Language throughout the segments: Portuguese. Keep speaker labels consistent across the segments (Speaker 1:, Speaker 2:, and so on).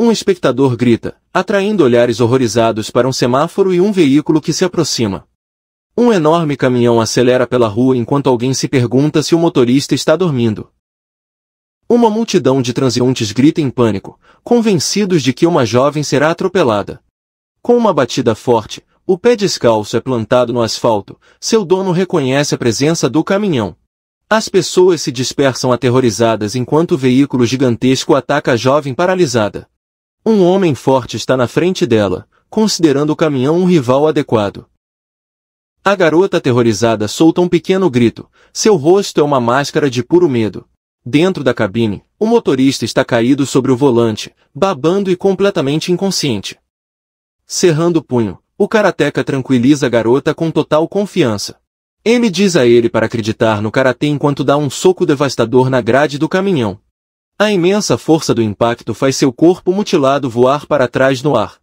Speaker 1: Um espectador grita, atraindo olhares horrorizados para um semáforo e um veículo que se aproxima. Um enorme caminhão acelera pela rua enquanto alguém se pergunta se o motorista está dormindo. Uma multidão de transeuntes grita em pânico, convencidos de que uma jovem será atropelada. Com uma batida forte, o pé descalço é plantado no asfalto, seu dono reconhece a presença do caminhão. As pessoas se dispersam aterrorizadas enquanto o veículo gigantesco ataca a jovem paralisada. Um homem forte está na frente dela, considerando o caminhão um rival adequado. A garota aterrorizada solta um pequeno grito, seu rosto é uma máscara de puro medo. Dentro da cabine, o motorista está caído sobre o volante, babando e completamente inconsciente. Cerrando o punho, o karateca tranquiliza a garota com total confiança. Ele diz a ele para acreditar no karatê enquanto dá um soco devastador na grade do caminhão. A imensa força do impacto faz seu corpo mutilado voar para trás no ar.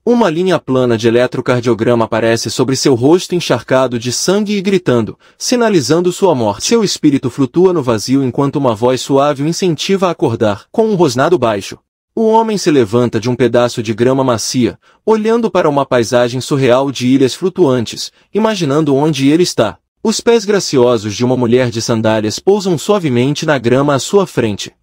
Speaker 1: Uma linha plana de eletrocardiograma aparece sobre seu rosto encharcado de sangue e gritando, sinalizando sua morte. Seu espírito flutua no vazio enquanto uma voz suave o incentiva a acordar, com um rosnado baixo. O homem se levanta de um pedaço de grama macia, olhando para uma paisagem surreal de ilhas flutuantes, imaginando onde ele está. Os pés graciosos de uma mulher de sandálias pousam suavemente na grama à sua frente.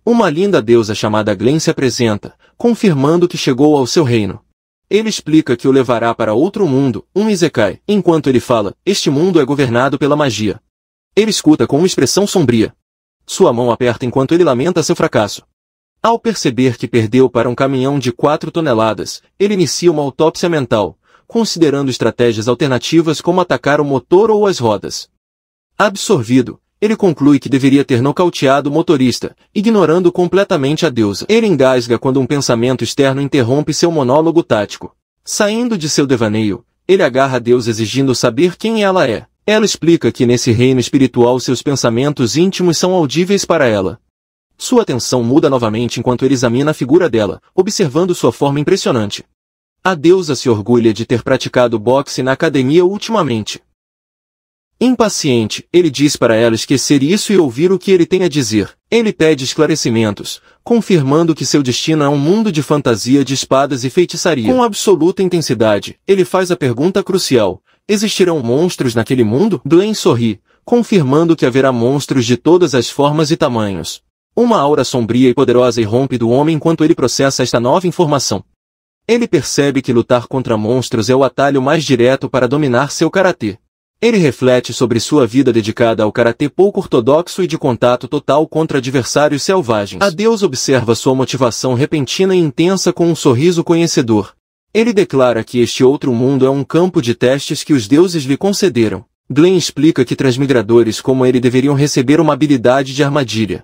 Speaker 1: Uma linda deusa chamada Glen se apresenta, confirmando que chegou ao seu reino. Ele explica que o levará para outro mundo, um Isekai. Enquanto ele fala, este mundo é governado pela magia. Ele escuta com uma expressão sombria. Sua mão aperta enquanto ele lamenta seu fracasso. Ao perceber que perdeu para um caminhão de 4 toneladas, ele inicia uma autópsia mental, considerando estratégias alternativas como atacar o motor ou as rodas. Absorvido, ele conclui que deveria ter nocauteado o motorista, ignorando completamente a deusa. Ele engasga quando um pensamento externo interrompe seu monólogo tático. Saindo de seu devaneio, ele agarra a deusa exigindo saber quem ela é. Ela explica que nesse reino espiritual seus pensamentos íntimos são audíveis para ela. Sua atenção muda novamente enquanto ele examina a figura dela, observando sua forma impressionante. A deusa se orgulha de ter praticado boxe na academia ultimamente. Impaciente, ele diz para ela esquecer isso e ouvir o que ele tem a dizer. Ele pede esclarecimentos, confirmando que seu destino é um mundo de fantasia de espadas e feitiçaria. Com absoluta intensidade, ele faz a pergunta crucial: existirão monstros naquele mundo? Glen sorri, confirmando que haverá monstros de todas as formas e tamanhos. Uma aura sombria e poderosa irrompe do homem enquanto ele processa esta nova informação. Ele percebe que lutar contra monstros é o atalho mais direto para dominar seu karatê. Ele reflete sobre sua vida dedicada ao karatê pouco ortodoxo e de contato total contra adversários selvagens. A deusa observa sua motivação repentina e intensa com um sorriso conhecedor. Ele declara que este outro mundo é um campo de testes que os deuses lhe concederam. Glen explica que transmigradores como ele deveriam receber uma habilidade de armadilha.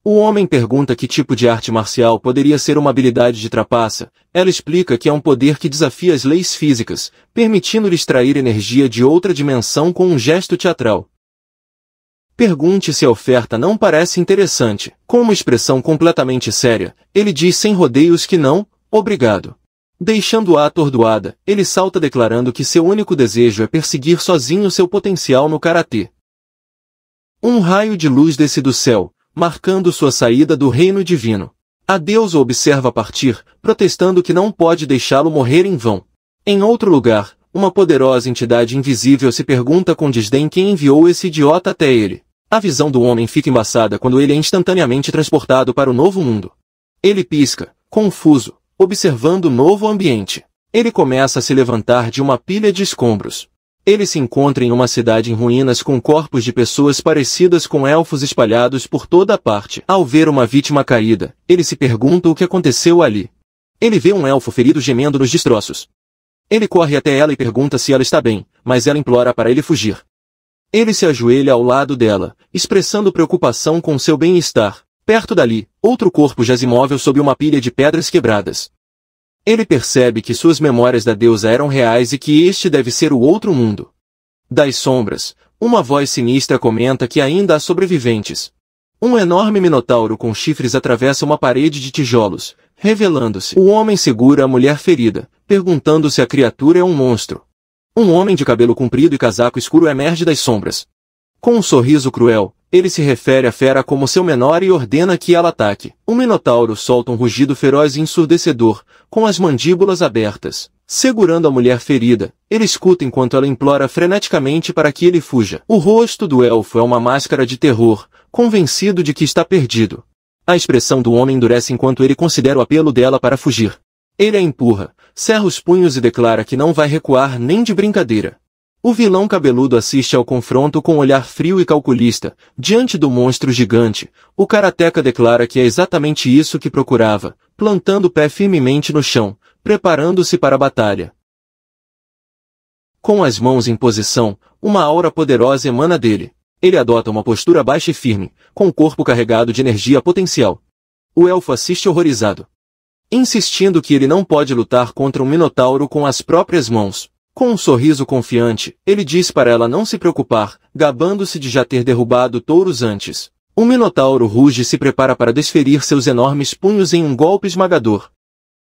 Speaker 1: O homem pergunta que tipo de arte marcial poderia ser uma habilidade de trapaça. Ela explica que é um poder que desafia as leis físicas, permitindo-lhe extrair energia de outra dimensão com um gesto teatral. Pergunte se a oferta não parece interessante. Com uma expressão completamente séria, ele diz sem rodeios que não, obrigado. Deixando-a atordoada, ele salta declarando que seu único desejo é perseguir sozinho seu potencial no karatê. Um raio de luz desce do céu, marcando sua saída do reino divino. A deusa o observa partir, protestando que não pode deixá-lo morrer em vão. Em outro lugar, uma poderosa entidade invisível se pergunta com desdém quem enviou esse idiota até ele. A visão do homem fica embaçada quando ele é instantaneamente transportado para o novo mundo. Ele pisca, confuso, observando o novo ambiente. Ele começa a se levantar de uma pilha de escombros. Ele se encontra em uma cidade em ruínas com corpos de pessoas parecidas com elfos espalhados por toda a parte. Ao ver uma vítima caída, ele se pergunta o que aconteceu ali. Ele vê um elfo ferido gemendo nos destroços. Ele corre até ela e pergunta se ela está bem, mas ela implora para ele fugir. Ele se ajoelha ao lado dela, expressando preocupação com seu bem-estar. Perto dali, outro corpo jaz imóvel sob uma pilha de pedras quebradas. Ele percebe que suas memórias da deusa eram reais e que este deve ser o outro mundo. Das sombras, uma voz sinistra comenta que ainda há sobreviventes. Um enorme minotauro com chifres atravessa uma parede de tijolos, revelando-se. O homem segura a mulher ferida, perguntando se a criatura é um monstro. Um homem de cabelo comprido e casaco escuro emerge das sombras. Com um sorriso cruel, Ele se refere à fera como seu menor e ordena que ela ataque. O Minotauro solta um rugido feroz e ensurdecedor, com as mandíbulas abertas. Segurando a mulher ferida, ele escuta enquanto ela implora freneticamente para que ele fuja. O rosto do elfo é uma máscara de terror, convencido de que está perdido. A expressão do homem endurece enquanto ele considera o apelo dela para fugir. Ele a empurra, cerra os punhos e declara que não vai recuar nem de brincadeira. O vilão cabeludo assiste ao confronto com um olhar frio e calculista. Diante do monstro gigante, o karateca declara que é exatamente isso que procurava, plantando o pé firmemente no chão, preparando-se para a batalha. Com as mãos em posição, uma aura poderosa emana dele. Ele adota uma postura baixa e firme, com o corpo carregado de energia potencial. O elfo assiste horrorizado, insistindo que ele não pode lutar contra um minotauro com as próprias mãos. Com um sorriso confiante, ele diz para ela não se preocupar, gabando-se de já ter derrubado touros antes. O minotauro ruge e se prepara para desferir seus enormes punhos em um golpe esmagador.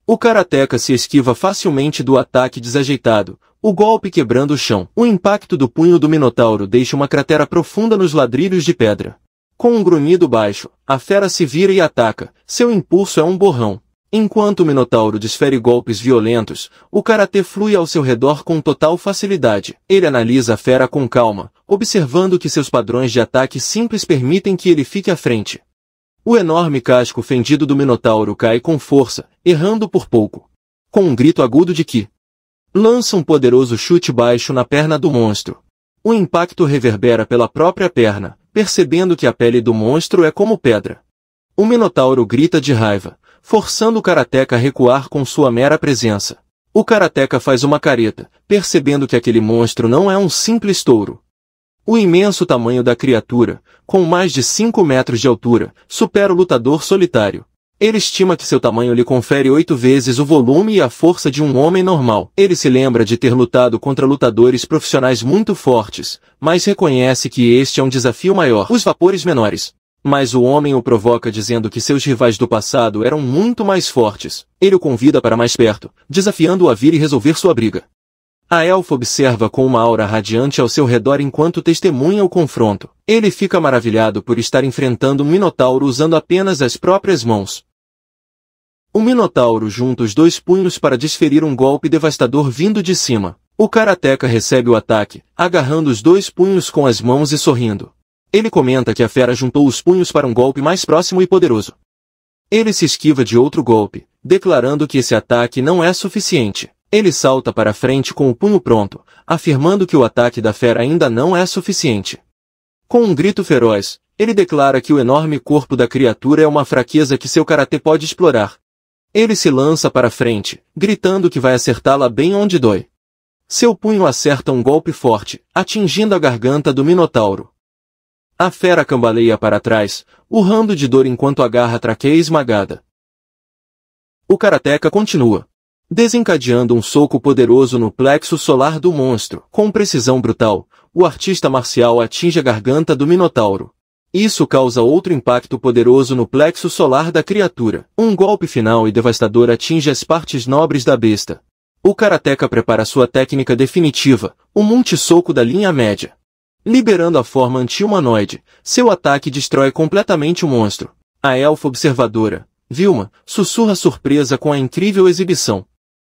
Speaker 1: O karateca se esquiva facilmente do ataque desajeitado, o golpe quebrando o chão. O impacto do punho do minotauro deixa uma cratera profunda nos ladrilhos de pedra. Com um grunhido baixo, a fera se vira e ataca. Seu impulso é um borrão. Enquanto o minotauro desfere golpes violentos, o karatê flui ao seu redor com total facilidade. Ele analisa a fera com calma, observando que seus padrões de ataque simples permitem que ele fique à frente. O enorme casco fendido do minotauro cai com força, errando por pouco. Com um grito agudo de ki, lança um poderoso chute baixo na perna do monstro. O impacto reverbera pela própria perna, percebendo que a pele do monstro é como pedra. O minotauro grita de raiva, forçando o karateca a recuar com sua mera presença. O karateca faz uma careta, percebendo que aquele monstro não é um simples touro. O imenso tamanho da criatura, com mais de 5 metros de altura, supera o lutador solitário. Ele estima que seu tamanho lhe confere 8 vezes o volume e a força de um homem normal. Ele se lembra de ter lutado contra lutadores profissionais muito fortes, mas reconhece que este é um desafio maior. Os vapores menores. Mas o homem o provoca dizendo que seus rivais do passado eram muito mais fortes. Ele o convida para mais perto, desafiando-o a vir e resolver sua briga. A elfa observa com uma aura radiante ao seu redor enquanto testemunha o confronto. Ele fica maravilhado por estar enfrentando um minotauro usando apenas as próprias mãos. O minotauro junta os 2 punhos para desferir um golpe devastador vindo de cima. O karateca recebe o ataque, agarrando os 2 punhos com as mãos e sorrindo. Ele comenta que a fera juntou os punhos para um golpe mais próximo e poderoso. Ele se esquiva de outro golpe, declarando que esse ataque não é suficiente. Ele salta para frente com o punho pronto, afirmando que o ataque da fera ainda não é suficiente. Com um grito feroz, ele declara que o enorme corpo da criatura é uma fraqueza que seu karatê pode explorar. Ele se lança para frente, gritando que vai acertá-la bem onde dói. Seu punho acerta um golpe forte, atingindo a garganta do minotauro. A fera cambaleia para trás, urrando de dor enquanto agarra a traqueia esmagada. O karateca continua, desencadeando um soco poderoso no plexo solar do monstro. Com precisão brutal, o artista marcial atinge a garganta do minotauro. Isso causa outro impacto poderoso no plexo solar da criatura. Um golpe final e devastador atinge as partes nobres da besta. O karateca prepara sua técnica definitiva, o multissoco da linha média. Liberando a forma anti-humanoide, seu ataque destrói completamente o monstro. A elfa observadora, Vilma, sussurra surpresa com a incrível exibição.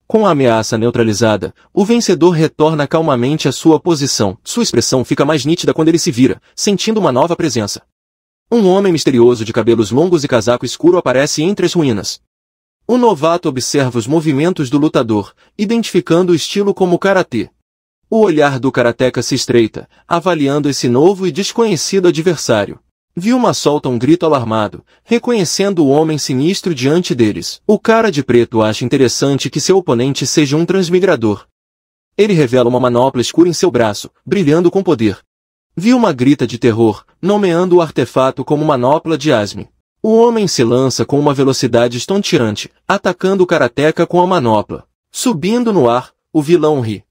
Speaker 1: Com a ameaça neutralizada, o vencedor retorna calmamente à sua posição. Sua expressão fica mais nítida quando ele se vira, sentindo uma nova presença. Um homem misterioso de cabelos longos e casaco escuro aparece entre as ruínas. O novato observa os movimentos do lutador, identificando o estilo como karatê. O olhar do karateca se estreita, avaliando esse novo e desconhecido adversário. Vilma solta um grito alarmado, reconhecendo o homem sinistro diante deles. O cara de preto acha interessante que seu oponente seja um transmigrador. Ele revela uma manopla escura em seu braço, brilhando com poder. Vilma grita de terror, nomeando o artefato como manopla de Asmi. O homem se lança com uma velocidade estonteante, atacando o karateca com a manopla. Subindo no ar, o vilão ri,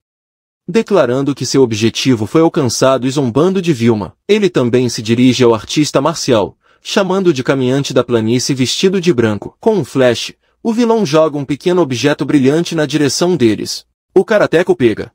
Speaker 1: declarando que seu objetivo foi alcançado e zombando de Vilma. Ele também se dirige ao artista marcial, chamando de caminhante da planície vestido de branco. Com um flash, o vilão joga um pequeno objeto brilhante na direção deles. O karateca o pega,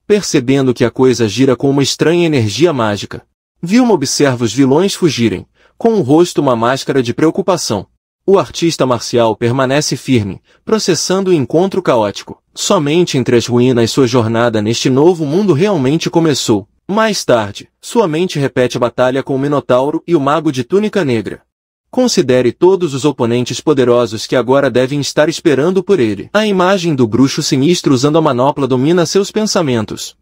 Speaker 1: percebendo que a coisa gira com uma estranha energia mágica. Vilma observa os vilões fugirem, com o rosto uma máscara de preocupação. O artista marcial permanece firme, processando o encontro caótico. Somente entre as ruínas sua jornada neste novo mundo realmente começou. Mais tarde, sua mente repete a batalha com o Minotauro e o Mago de Túnica Negra. Considere todos os oponentes poderosos que agora devem estar esperando por ele. A imagem do bruxo sinistro usando a manopla domina seus pensamentos.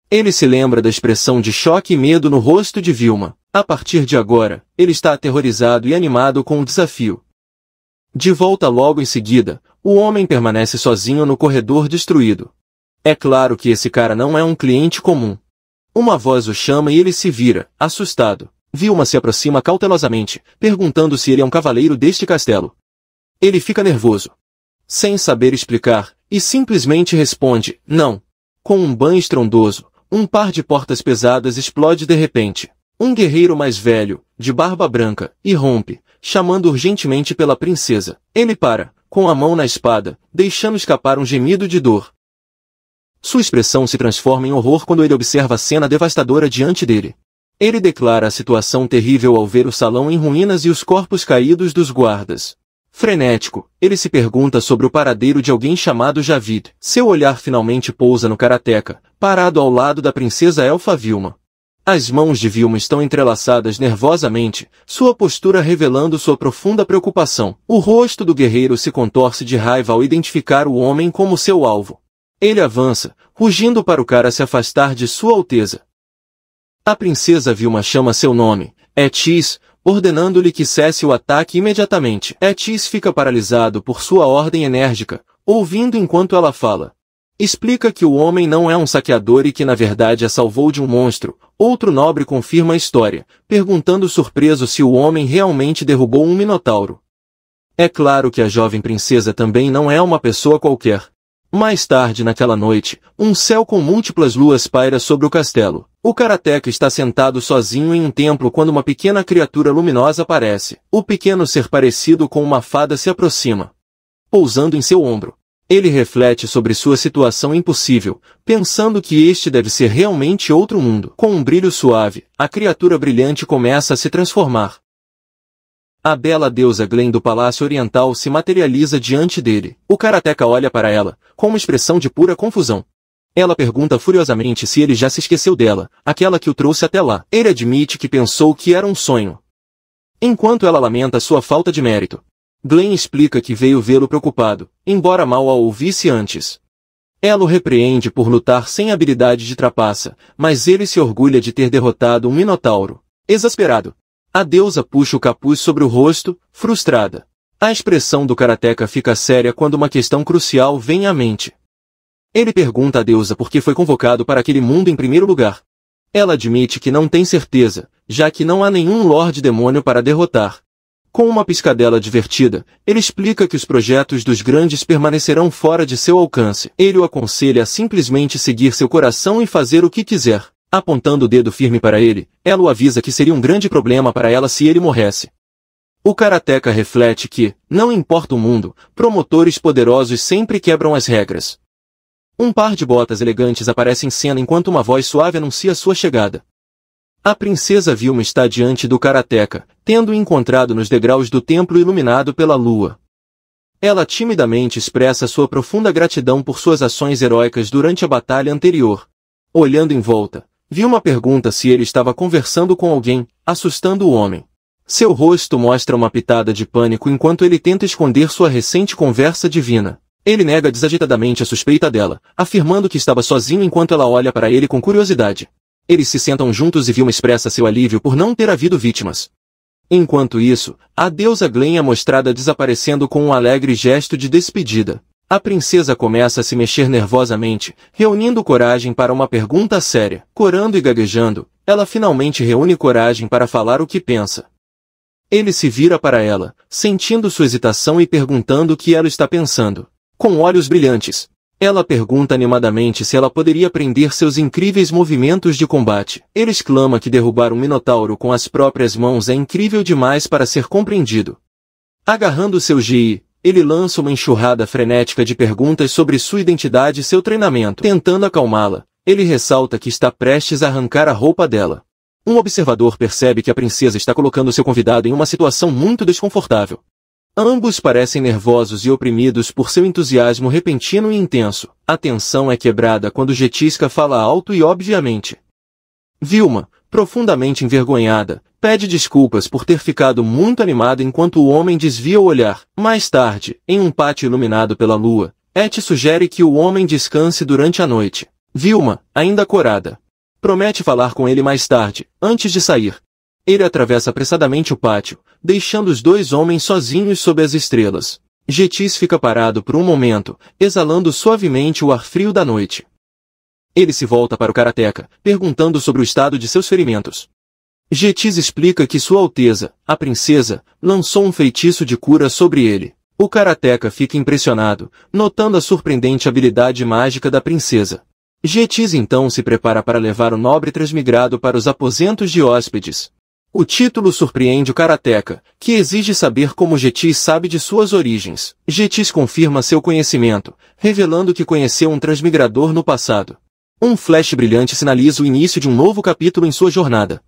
Speaker 1: Ele se lembra da expressão de choque e medo no rosto de Vilma. A partir de agora, ele está aterrorizado e animado com o desafio. De volta logo em seguida, o homem permanece sozinho no corredor destruído. É claro que esse cara não é um cliente comum. Uma voz o chama e ele se vira, assustado. Vilma se aproxima cautelosamente, perguntando se ele é um cavaleiro deste castelo. Ele fica nervoso, sem saber explicar, e simplesmente responde, não. Com um banho estrondoso, um par de portas pesadas explode de repente. Um guerreiro mais velho, de barba branca, irrompe, chamando urgentemente pela princesa. Ele para, com a mão na espada, deixando escapar um gemido de dor. Sua expressão se transforma em horror quando ele observa a cena devastadora diante dele. Ele declara a situação terrível ao ver o salão em ruínas e os corpos caídos dos guardas. Frenético, ele se pergunta sobre o paradeiro de alguém chamado Javid. Seu olhar finalmente pousa no karateca, parado ao lado da princesa elfa Vilma. As mãos de Vilma estão entrelaçadas nervosamente, sua postura revelando sua profunda preocupação. O rosto do guerreiro se contorce de raiva ao identificar o homem como seu alvo. Ele avança, rugindo para o cara se afastar de Sua Alteza. A princesa Vilma chama seu nome, Etis, ordenando-lhe que cesse o ataque imediatamente. Etis fica paralisado por sua ordem enérgica, ouvindo enquanto ela fala. Explica que o homem não é um saqueador e que na verdade a salvou de um monstro. Outro nobre confirma a história, perguntando surpreso se o homem realmente derrubou um minotauro. É claro que a jovem princesa também não é uma pessoa qualquer. Mais tarde naquela noite, um céu com múltiplas luas paira sobre o castelo. O karateca está sentado sozinho em um templo quando uma pequena criatura luminosa aparece. O pequeno ser parecido com uma fada se aproxima, pousando em seu ombro. Ele reflete sobre sua situação impossível, pensando que este deve ser realmente outro mundo. Com um brilho suave, a criatura brilhante começa a se transformar. A bela deusa Glen do Palácio Oriental se materializa diante dele. O karateca olha para ela, com uma expressão de pura confusão. Ela pergunta furiosamente se ele já se esqueceu dela, aquela que o trouxe até lá. Ele admite que pensou que era um sonho, enquanto ela lamenta sua falta de mérito. Glen explica que veio vê-lo preocupado, embora mal a ouvisse antes. Ela o repreende por lutar sem habilidade de trapaça, mas ele se orgulha de ter derrotado um minotauro. Exasperado, a deusa puxa o capuz sobre o rosto, frustrada. A expressão do karateca fica séria quando uma questão crucial vem à mente. Ele pergunta à deusa por que foi convocado para aquele mundo em primeiro lugar. Ela admite que não tem certeza, já que não há nenhum Lorde Demônio para derrotar. Com uma piscadela divertida, ele explica que os projetos dos grandes permanecerão fora de seu alcance. Ele o aconselha a simplesmente seguir seu coração e fazer o que quiser. Apontando o dedo firme para ele, ela o avisa que seria um grande problema para ela se ele morresse. O karateca reflete que, não importa o mundo, promotores poderosos sempre quebram as regras. Um par de botas elegantes aparece em cena enquanto uma voz suave anuncia sua chegada. A princesa Vilma está diante do karateca, tendo-o encontrado nos degraus do templo iluminado pela lua. Ela timidamente expressa sua profunda gratidão por suas ações heróicas durante a batalha anterior. Olhando em volta, Vilma pergunta se ele estava conversando com alguém, assustando o homem. Seu rosto mostra uma pitada de pânico enquanto ele tenta esconder sua recente conversa divina. Ele nega desajeitadamente a suspeita dela, afirmando que estava sozinho enquanto ela olha para ele com curiosidade. Eles se sentam juntos e Vilma expressa seu alívio por não ter havido vítimas. Enquanto isso, a deusa Glen é mostrada desaparecendo com um alegre gesto de despedida. A princesa começa a se mexer nervosamente, reunindo coragem para uma pergunta séria. Corando e gaguejando, ela finalmente reúne coragem para falar o que pensa. Ele se vira para ela, sentindo sua hesitação e perguntando o que ela está pensando. Com olhos brilhantes, ela pergunta animadamente se ela poderia aprender seus incríveis movimentos de combate. Ele exclama que derrubar um minotauro com as próprias mãos é incrível demais para ser compreendido. Agarrando seu gi, ele lança uma enxurrada frenética de perguntas sobre sua identidade e seu treinamento. Tentando acalmá-la, ele ressalta que está prestes a arrancar a roupa dela. Um observador percebe que a princesa está colocando seu convidado em uma situação muito desconfortável. Ambos parecem nervosos e oprimidos por seu entusiasmo repentino e intenso. A tensão é quebrada quando Jetiska fala alto e obviamente. Vilma, profundamente envergonhada, pede desculpas por ter ficado muito animada enquanto o homem desvia o olhar. Mais tarde, em um pátio iluminado pela lua, Et sugere que o homem descanse durante a noite. Vilma, ainda corada, promete falar com ele mais tarde, antes de sair. Ele atravessa apressadamente o pátio, deixando os dois homens sozinhos sob as estrelas. Jetis fica parado por um momento, exalando suavemente o ar frio da noite. Ele se volta para o karateka, perguntando sobre o estado de seus ferimentos. Jetis explica que Sua Alteza, a princesa, lançou um feitiço de cura sobre ele. O karateka fica impressionado, notando a surpreendente habilidade mágica da princesa. Jetis então se prepara para levar o nobre transmigrado para os aposentos de hóspedes. O título surpreende o karateka, que exige saber como Jetis sabe de suas origens. Jetis confirma seu conhecimento, revelando que conheceu um transmigrador no passado. Um flash brilhante sinaliza o início de um novo capítulo em sua jornada.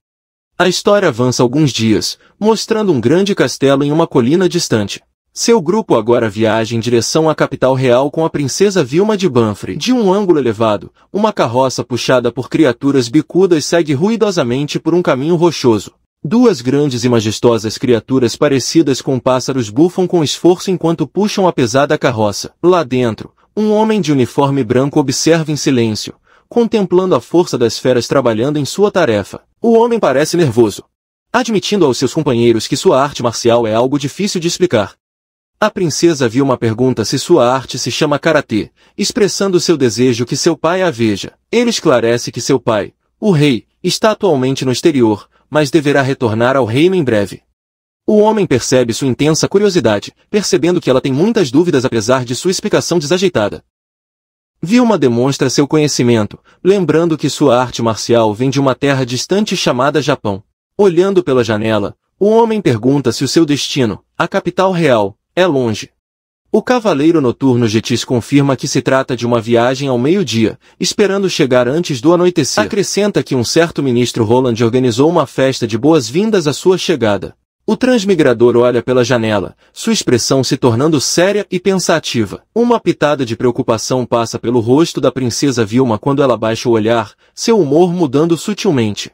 Speaker 1: A história avança alguns dias, mostrando um grande castelo em uma colina distante. Seu grupo agora viaja em direção à capital real com a princesa Vilma de Banfrey. De um ângulo elevado, uma carroça puxada por criaturas bicudas segue ruidosamente por um caminho rochoso. Duas grandes e majestosas criaturas parecidas com pássaros bufam com esforço enquanto puxam a pesada carroça. Lá dentro, um homem de uniforme branco observa em silêncio, contemplando a força das feras trabalhando em sua tarefa. O homem parece nervoso, admitindo aos seus companheiros que sua arte marcial é algo difícil de explicar. A princesa Vilma pergunta se sua arte se chama karatê, expressando seu desejo que seu pai a veja. Ele esclarece que seu pai, o rei, está atualmente no exterior, mas deverá retornar ao reino em breve. O homem percebe sua intensa curiosidade, percebendo que ela tem muitas dúvidas apesar de sua explicação desajeitada. Vilma demonstra seu conhecimento, lembrando que sua arte marcial vem de uma terra distante chamada Japão. Olhando pela janela, o homem pergunta se o seu destino, a capital real, é longe. O cavaleiro noturno Jetis confirma que se trata de uma viagem ao meio-dia, esperando chegar antes do anoitecer. Acrescenta que um certo ministro Roland organizou uma festa de boas-vindas à sua chegada. O transmigrador olha pela janela, sua expressão se tornando séria e pensativa. Uma pitada de preocupação passa pelo rosto da princesa Vilma quando ela baixa o olhar, seu humor mudando sutilmente.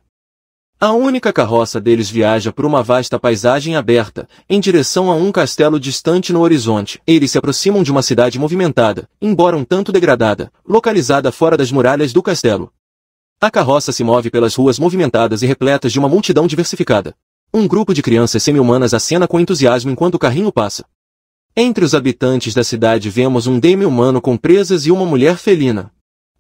Speaker 1: A única carroça deles viaja por uma vasta paisagem aberta, em direção a um castelo distante no horizonte. Eles se aproximam de uma cidade movimentada, embora um tanto degradada, localizada fora das muralhas do castelo. A carroça se move pelas ruas movimentadas e repletas de uma multidão diversificada. Um grupo de crianças semi-humanas acena com entusiasmo enquanto o carrinho passa. Entre os habitantes da cidade vemos um demi-humano com presas e uma mulher felina.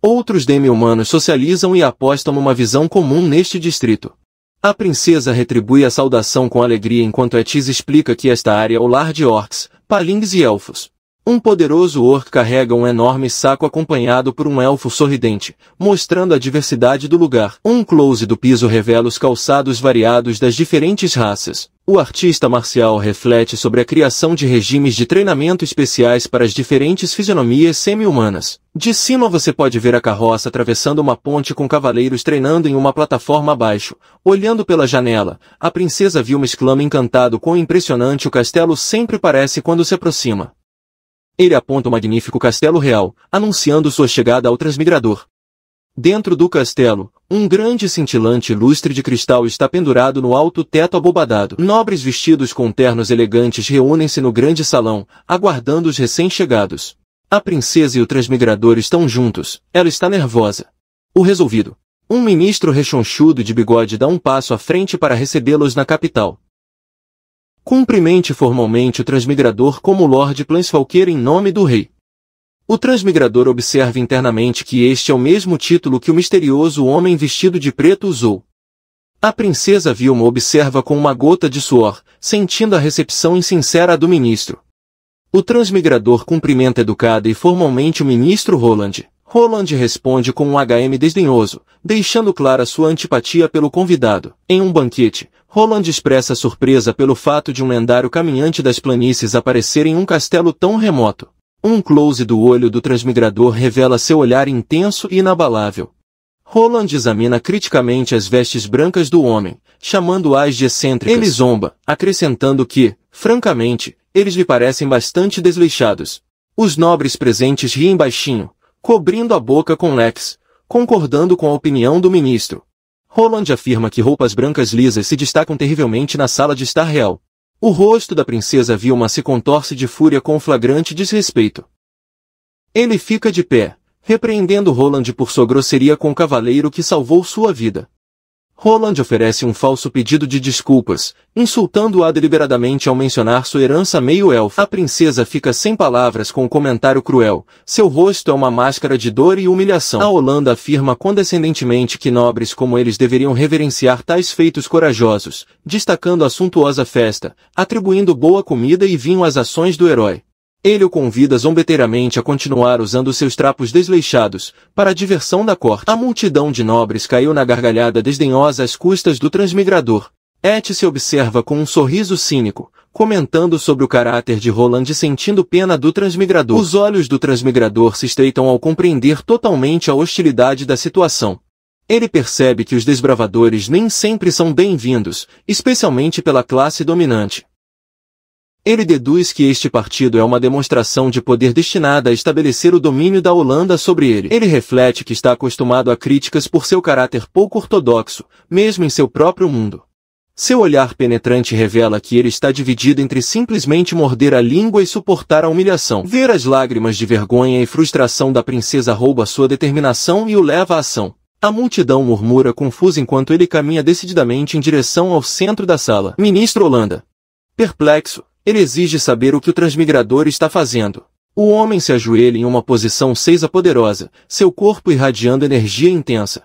Speaker 1: Outros demi-humanos socializam e apostam numa visão comum neste distrito. A princesa retribui a saudação com alegria enquanto Etis explica que esta área é o lar de orcs, palings e elfos. Um poderoso orc carrega um enorme saco acompanhado por um elfo sorridente, mostrando a diversidade do lugar. Um close do piso revela os calçados variados das diferentes raças. O artista marcial reflete sobre a criação de regimes de treinamento especiais para as diferentes fisionomias semi-humanas. De cima você pode ver a carroça atravessando uma ponte com cavaleiros treinando em uma plataforma abaixo. Olhando pela janela, a princesa Vilma exclama encantado quão impressionante o castelo sempre parece quando se aproxima. Ele aponta o magnífico castelo real, anunciando sua chegada ao transmigrador. Dentro do castelo, um grande cintilante lustre de cristal está pendurado no alto teto abobadado. Nobres vestidos com ternos elegantes reúnem-se no grande salão, aguardando os recém-chegados. A princesa e o transmigrador estão juntos, ela está nervosa. O resolvido. Um ministro rechonchudo de bigode dá um passo à frente para recebê-los na capital. Cumprimente formalmente o transmigrador como Lord Planeswalker em nome do rei. O transmigrador observa internamente que este é o mesmo título que o misterioso homem vestido de preto usou. A princesa Vilma observa com uma gota de suor, sentindo a recepção insincera do ministro. O transmigrador cumprimenta educada e formalmente o ministro Roland. Roland responde com um HM desdenhoso, deixando clara sua antipatia pelo convidado. Em um banquete, Roland expressa surpresa pelo fato de um lendário caminhante das planícies aparecer em um castelo tão remoto. Um close do olho do transmigrador revela seu olhar intenso e inabalável. Roland examina criticamente as vestes brancas do homem, chamando-as de excêntricas. Ele zomba, acrescentando que, francamente, eles lhe parecem bastante desleixados. Os nobres presentes riem baixinho, cobrindo a boca com leques, concordando com a opinião do ministro. Roland afirma que roupas brancas lisas se destacam terrivelmente na sala de estar real. O rosto da princesa Vilma se contorce de fúria com flagrante desrespeito. Ele fica de pé, repreendendo Roland por sua grosseria com o cavaleiro que salvou sua vida. Roland oferece um falso pedido de desculpas, insultando-a deliberadamente ao mencionar sua herança meio-elfa. A princesa fica sem palavras com o comentário cruel. Seu rosto é uma máscara de dor e humilhação. A Holanda afirma condescendentemente que nobres como eles deveriam reverenciar tais feitos corajosos, destacando a suntuosa festa, atribuindo boa comida e vinho às ações do herói. Ele o convida zombeteiramente a continuar usando seus trapos desleixados, para a diversão da corte. A multidão de nobres caiu na gargalhada desdenhosa às custas do transmigrador. Et se observa com um sorriso cínico, comentando sobre o caráter de Roland e sentindo pena do transmigrador. Os olhos do transmigrador se estreitam ao compreender totalmente a hostilidade da situação. Ele percebe que os desbravadores nem sempre são bem-vindos, especialmente pela classe dominante. Ele deduz que este partido é uma demonstração de poder destinada a estabelecer o domínio da Holanda sobre ele. Ele reflete que está acostumado a críticas por seu caráter pouco ortodoxo, mesmo em seu próprio mundo. Seu olhar penetrante revela que ele está dividido entre simplesmente morder a língua e suportar a humilhação. Ver as lágrimas de vergonha e frustração da princesa rouba sua determinação e o leva à ação. A multidão murmura confusa enquanto ele caminha decididamente em direção ao centro da sala. Ministro Holanda. Perplexo, ele exige saber o que o transmigrador está fazendo. O homem se ajoelha em uma posição poderosa, seu corpo irradiando energia intensa.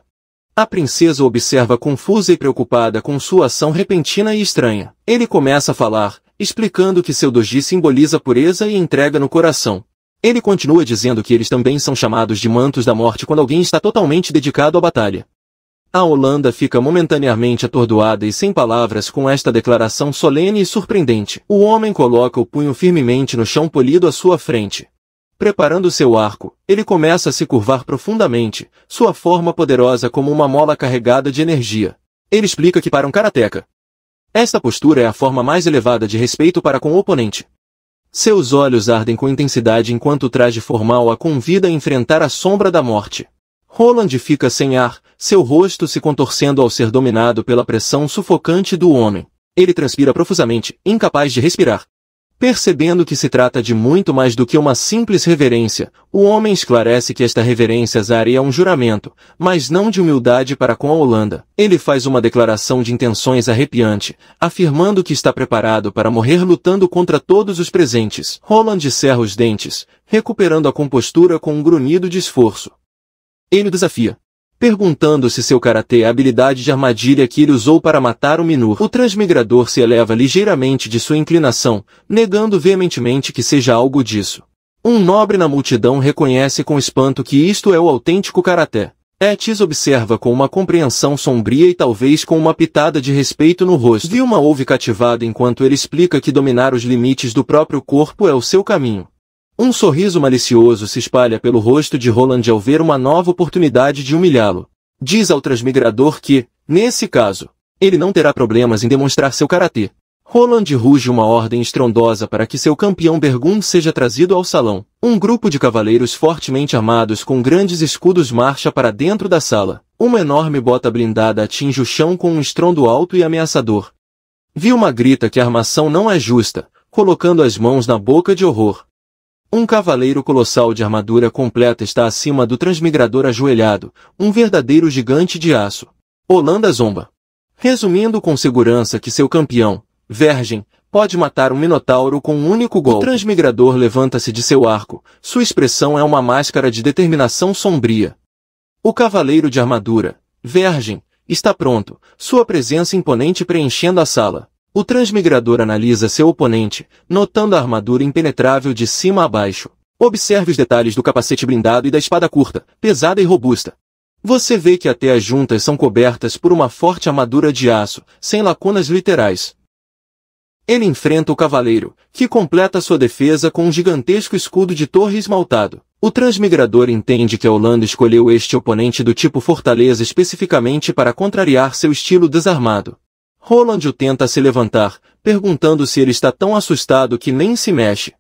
Speaker 1: A princesa observa confusa e preocupada com sua ação repentina e estranha. Ele começa a falar, explicando que seu doji simboliza pureza e entrega no coração. Ele continua dizendo que eles também são chamados de mantos da morte quando alguém está totalmente dedicado à batalha. A Holanda fica momentaneamente atordoada e sem palavras com esta declaração solene e surpreendente. O homem coloca o punho firmemente no chão polido à sua frente. Preparando seu arco, ele começa a se curvar profundamente, sua forma poderosa como uma mola carregada de energia. Ele explica que para um karateca, esta postura é a forma mais elevada de respeito para com o oponente. Seus olhos ardem com intensidade enquanto o traje formal a convida a enfrentar a sombra da morte. Roland fica sem ar, seu rosto se contorcendo ao ser dominado pela pressão sufocante do homem. Ele transpira profusamente, incapaz de respirar. Percebendo que se trata de muito mais do que uma simples reverência, o homem esclarece que esta reverência é um juramento, mas não de humildade para com a Holanda. Ele faz uma declaração de intenções arrepiante, afirmando que está preparado para morrer lutando contra todos os presentes. Roland cerra os dentes, recuperando a compostura com um grunhido de esforço. Ele o desafia, perguntando se seu karatê é a habilidade de armadilha que ele usou para matar o Minur. O transmigrador se eleva ligeiramente de sua inclinação, negando veementemente que seja algo disso. Um nobre na multidão reconhece com espanto que isto é o autêntico karatê. Etis observa com uma compreensão sombria e talvez com uma pitada de respeito no rosto. Vilma ouve cativada enquanto ele explica que dominar os limites do próprio corpo é o seu caminho. Um sorriso malicioso se espalha pelo rosto de Roland ao ver uma nova oportunidade de humilhá-lo. Diz ao transmigrador que, nesse caso, ele não terá problemas em demonstrar seu karatê. Roland ruge uma ordem estrondosa para que seu campeão Bergun seja trazido ao salão. Um grupo de cavaleiros fortemente armados com grandes escudos marcha para dentro da sala. Uma enorme bota blindada atinge o chão com um estrondo alto e ameaçador. Vilma grita que a armação não é justa, colocando as mãos na boca de horror. Um cavaleiro colossal de armadura completa está acima do transmigrador ajoelhado, um verdadeiro gigante de aço. Holanda zomba, resumindo com segurança que seu campeão, Vergem, pode matar um minotauro com um único golpe. O transmigrador levanta-se de seu arco, sua expressão é uma máscara de determinação sombria. O cavaleiro de armadura, Vergem, está pronto, sua presença imponente preenchendo a sala. O transmigrador analisa seu oponente, notando a armadura impenetrável de cima a baixo. Observe os detalhes do capacete blindado e da espada curta, pesada e robusta. Você vê que até as juntas são cobertas por uma forte armadura de aço, sem lacunas literais. Ele enfrenta o cavaleiro, que completa sua defesa com um gigantesco escudo de torre esmaltado. O transmigrador entende que Aulando escolheu este oponente do tipo fortaleza especificamente para contrariar seu estilo desarmado. Roland o tenta se levantar, perguntando se ele está tão assustado que nem se mexe.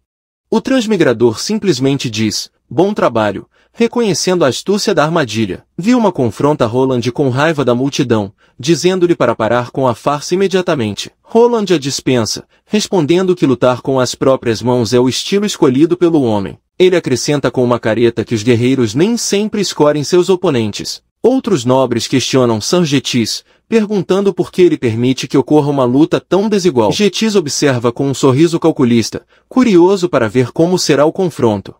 Speaker 1: O transmigrador simplesmente diz, bom trabalho, reconhecendo a astúcia da armadilha. Vilma confronta Roland com raiva da multidão, dizendo-lhe para parar com a farsa imediatamente. Roland a dispensa, respondendo que lutar com as próprias mãos é o estilo escolhido pelo homem. Ele acrescenta com uma careta que os guerreiros nem sempre escolhem seus oponentes. Outros nobres questionam Sangetis, perguntando por que ele permite que ocorra uma luta tão desigual. Getis observa com um sorriso calculista, curioso para ver como será o confronto.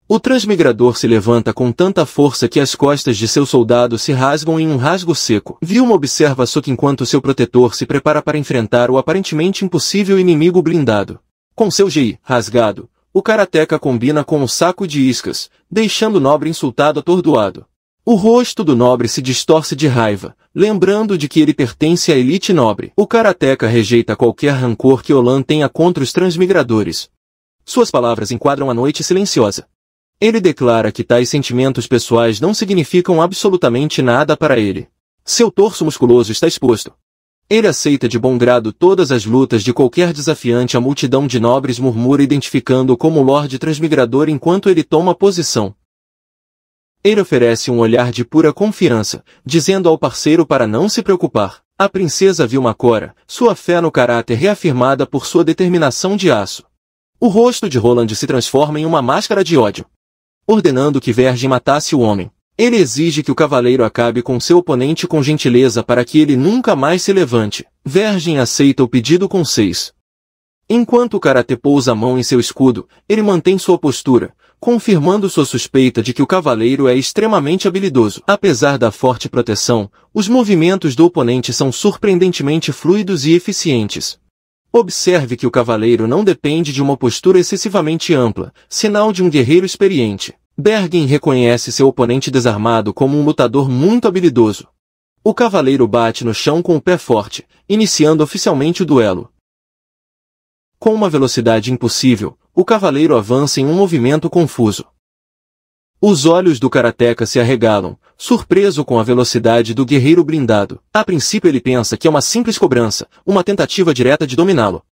Speaker 1: O transmigrador se levanta com tanta força que as costas de seu soldado se rasgam em um rasgo seco. Vilma observa Sokka enquanto seu protetor se prepara para enfrentar o aparentemente impossível inimigo blindado. Com seu GI rasgado, o karateka combina com um saco de iscas, deixando o nobre insultado atordoado. O rosto do nobre se distorce de raiva, lembrando de que ele pertence à elite nobre. O karateka rejeita qualquer rancor que Olan tenha contra os transmigradores. Suas palavras enquadram a noite silenciosa. Ele declara que tais sentimentos pessoais não significam absolutamente nada para ele. Seu torso musculoso está exposto. Ele aceita de bom grado todas as lutas de qualquer desafiante. A multidão de nobres murmura identificando-o como Lorde Transmigrador enquanto ele toma posição. Ele oferece um olhar de pura confiança, dizendo ao parceiro para não se preocupar. A princesa Vilma cora, sua fé no caráter reafirmada por sua determinação de aço. O rosto de Roland se transforma em uma máscara de ódio. Ordenando que Vergem matasse o homem. Ele exige que o cavaleiro acabe com seu oponente com gentileza para que ele nunca mais se levante. Vergem aceita o pedido com 6. Enquanto o karatê pousa a mão em seu escudo, ele mantém sua postura, confirmando sua suspeita de que o cavaleiro é extremamente habilidoso. Apesar da forte proteção, os movimentos do oponente são surpreendentemente fluidos e eficientes. Observe que o cavaleiro não depende de uma postura excessivamente ampla, sinal de um guerreiro experiente. Bergen reconhece seu oponente desarmado como um lutador muito habilidoso. O cavaleiro bate no chão com o pé forte, iniciando oficialmente o duelo. Com uma velocidade impossível, o cavaleiro avança em um movimento confuso. Os olhos do karateka se arregalam, surpreso com a velocidade do guerreiro blindado. A princípio ele pensa que é uma simples cobrança, uma tentativa direta de dominá-lo.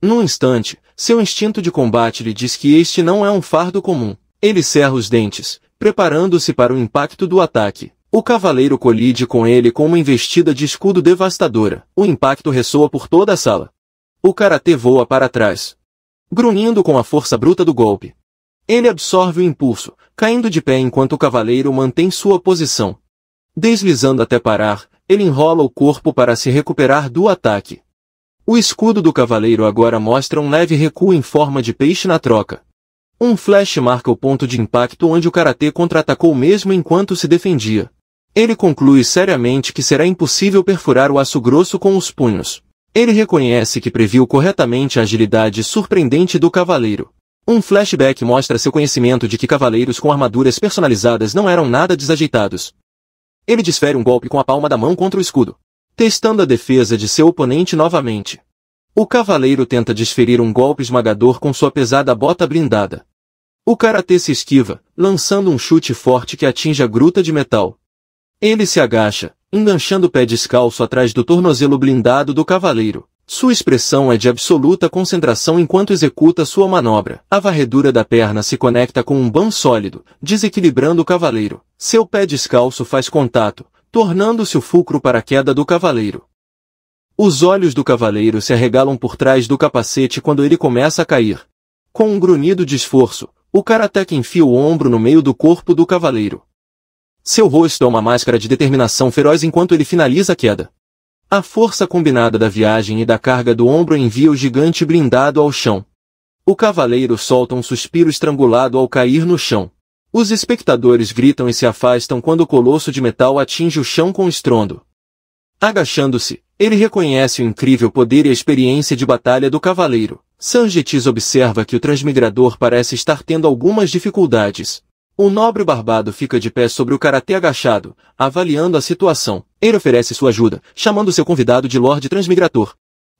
Speaker 1: Num instante, seu instinto de combate lhe diz que este não é um fardo comum. Ele cerra os dentes, preparando-se para o impacto do ataque. O cavaleiro colide com ele com uma investida de escudo devastadora. O impacto ressoa por toda a sala. O karatê voa para trás, grunhindo com a força bruta do golpe. Ele absorve o impulso, caindo de pé enquanto o cavaleiro mantém sua posição. Deslizando até parar, ele enrola o corpo para se recuperar do ataque. O escudo do cavaleiro agora mostra um leve recuo em forma de peixe na troca. Um flash marca o ponto de impacto onde o karatê contra-atacou mesmo enquanto se defendia. Ele conclui seriamente que será impossível perfurar o aço grosso com os punhos. Ele reconhece que previu corretamente a agilidade surpreendente do cavaleiro. Um flashback mostra seu conhecimento de que cavaleiros com armaduras personalizadas não eram nada desajeitados. Ele desfere um golpe com a palma da mão contra o escudo, testando a defesa de seu oponente novamente. O cavaleiro tenta desferir um golpe esmagador com sua pesada bota blindada. O karatê se esquiva, lançando um chute forte que atinge a gruta de metal. Ele se agacha, enganchando o pé descalço atrás do tornozelo blindado do cavaleiro. Sua expressão é de absoluta concentração enquanto executa sua manobra. A varredura da perna se conecta com um ban sólido, desequilibrando o cavaleiro. Seu pé descalço faz contato, tornando-se o fulcro para a queda do cavaleiro. Os olhos do cavaleiro se arregalam por trás do capacete quando ele começa a cair. Com um grunhido de esforço, o karateka enfia o ombro no meio do corpo do cavaleiro. Seu rosto é uma máscara de determinação feroz enquanto ele finaliza a queda. A força combinada da viagem e da carga do ombro envia o gigante blindado ao chão. O cavaleiro solta um suspiro estrangulado ao cair no chão. Os espectadores gritam e se afastam quando o colosso de metal atinge o chão com estrondo. Agachando-se, ele reconhece o incrível poder e a experiência de batalha do cavaleiro. Sangetis observa que o transmigrador parece estar tendo algumas dificuldades. O nobre barbado fica de pé sobre o karatê agachado, avaliando a situação. Ele oferece sua ajuda, chamando seu convidado de Lorde Transmigrator.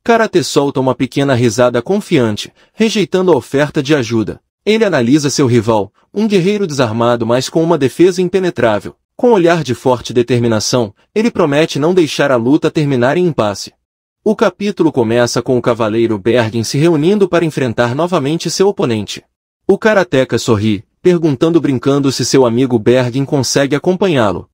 Speaker 1: Karate solta uma pequena risada confiante, rejeitando a oferta de ajuda. Ele analisa seu rival, um guerreiro desarmado mas com uma defesa impenetrável. Com um olhar de forte determinação, ele promete não deixar a luta terminar em impasse. O capítulo começa com o cavaleiro Bergen se reunindo para enfrentar novamente seu oponente. O karateka sorri, perguntando brincando se seu amigo Bergen consegue acompanhá-lo.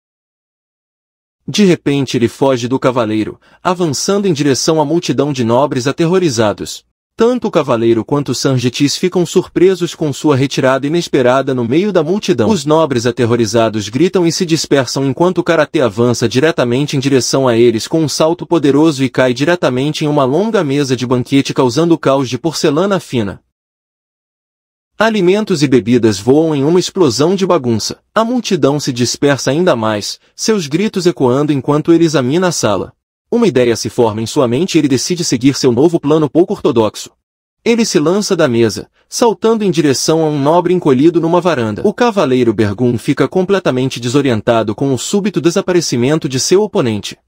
Speaker 1: De repente ele foge do cavaleiro, avançando em direção à multidão de nobres aterrorizados. Tanto o cavaleiro quanto Sanjitis ficam surpresos com sua retirada inesperada no meio da multidão. Os nobres aterrorizados gritam e se dispersam enquanto o karatê avança diretamente em direção a eles com um salto poderoso e cai diretamente em uma longa mesa de banquete causando caos de porcelana fina. Alimentos e bebidas voam em uma explosão de bagunça. A multidão se dispersa ainda mais, seus gritos ecoando enquanto ele examina a sala. Uma ideia se forma em sua mente e ele decide seguir seu novo plano pouco ortodoxo. Ele se lança da mesa, saltando em direção a um nobre encolhido numa varanda. O cavaleiro Bergun fica completamente desorientado com o súbito desaparecimento de seu oponente.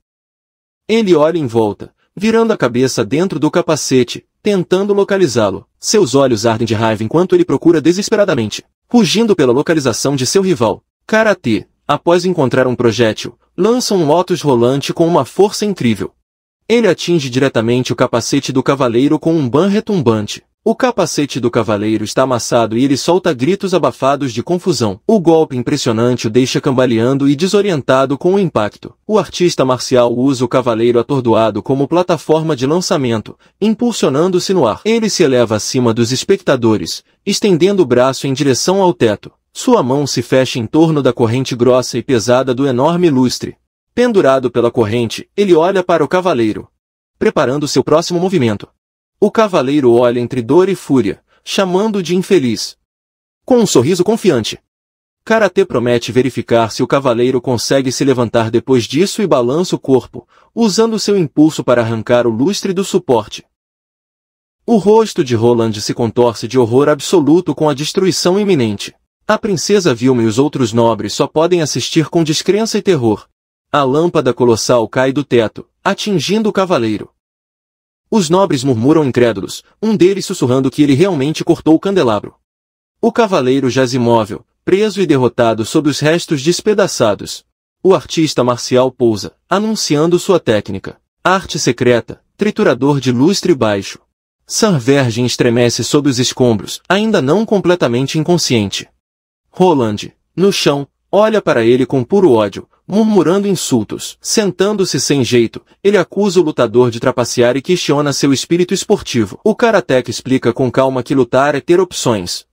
Speaker 1: Ele olha em volta, virando a cabeça dentro do capacete, tentando localizá-lo. Seus olhos ardem de raiva enquanto ele procura desesperadamente, rugindo pela localização de seu rival. Karate, após encontrar um projétil, lança um lotus rolante com uma força incrível. Ele atinge diretamente o capacete do cavaleiro com um ban retumbante. O capacete do cavaleiro está amassado e ele solta gritos abafados de confusão. O golpe impressionante o deixa cambaleando e desorientado com o impacto. O artista marcial usa o cavaleiro atordoado como plataforma de lançamento, impulsionando-se no ar. Ele se eleva acima dos espectadores, estendendo o braço em direção ao teto. Sua mão se fecha em torno da corrente grossa e pesada do enorme lustre. Pendurado pela corrente, ele olha para o cavaleiro, preparando seu próximo movimento. O cavaleiro olha entre dor e fúria, chamando-o de infeliz. Com um sorriso confiante, Karate promete verificar se o cavaleiro consegue se levantar depois disso e balança o corpo, usando seu impulso para arrancar o lustre do suporte. O rosto de Roland se contorce de horror absoluto com a destruição iminente. A princesa Vilma e os outros nobres só podem assistir com descrença e terror. A lâmpada colossal cai do teto, atingindo o cavaleiro. Os nobres murmuram incrédulos, um deles sussurrando que ele realmente cortou o candelabro. O cavaleiro jaz imóvel, preso e derrotado sob os restos despedaçados. O artista marcial pousa, anunciando sua técnica. Arte secreta, triturador de lustre baixo. Sarvergem estremece sob os escombros, ainda não completamente inconsciente. Roland, no chão, olha para ele com puro ódio, murmurando insultos. Sentando-se sem jeito, ele acusa o lutador de trapacear e questiona seu espírito esportivo. O karateka explica com calma que lutar é ter opções.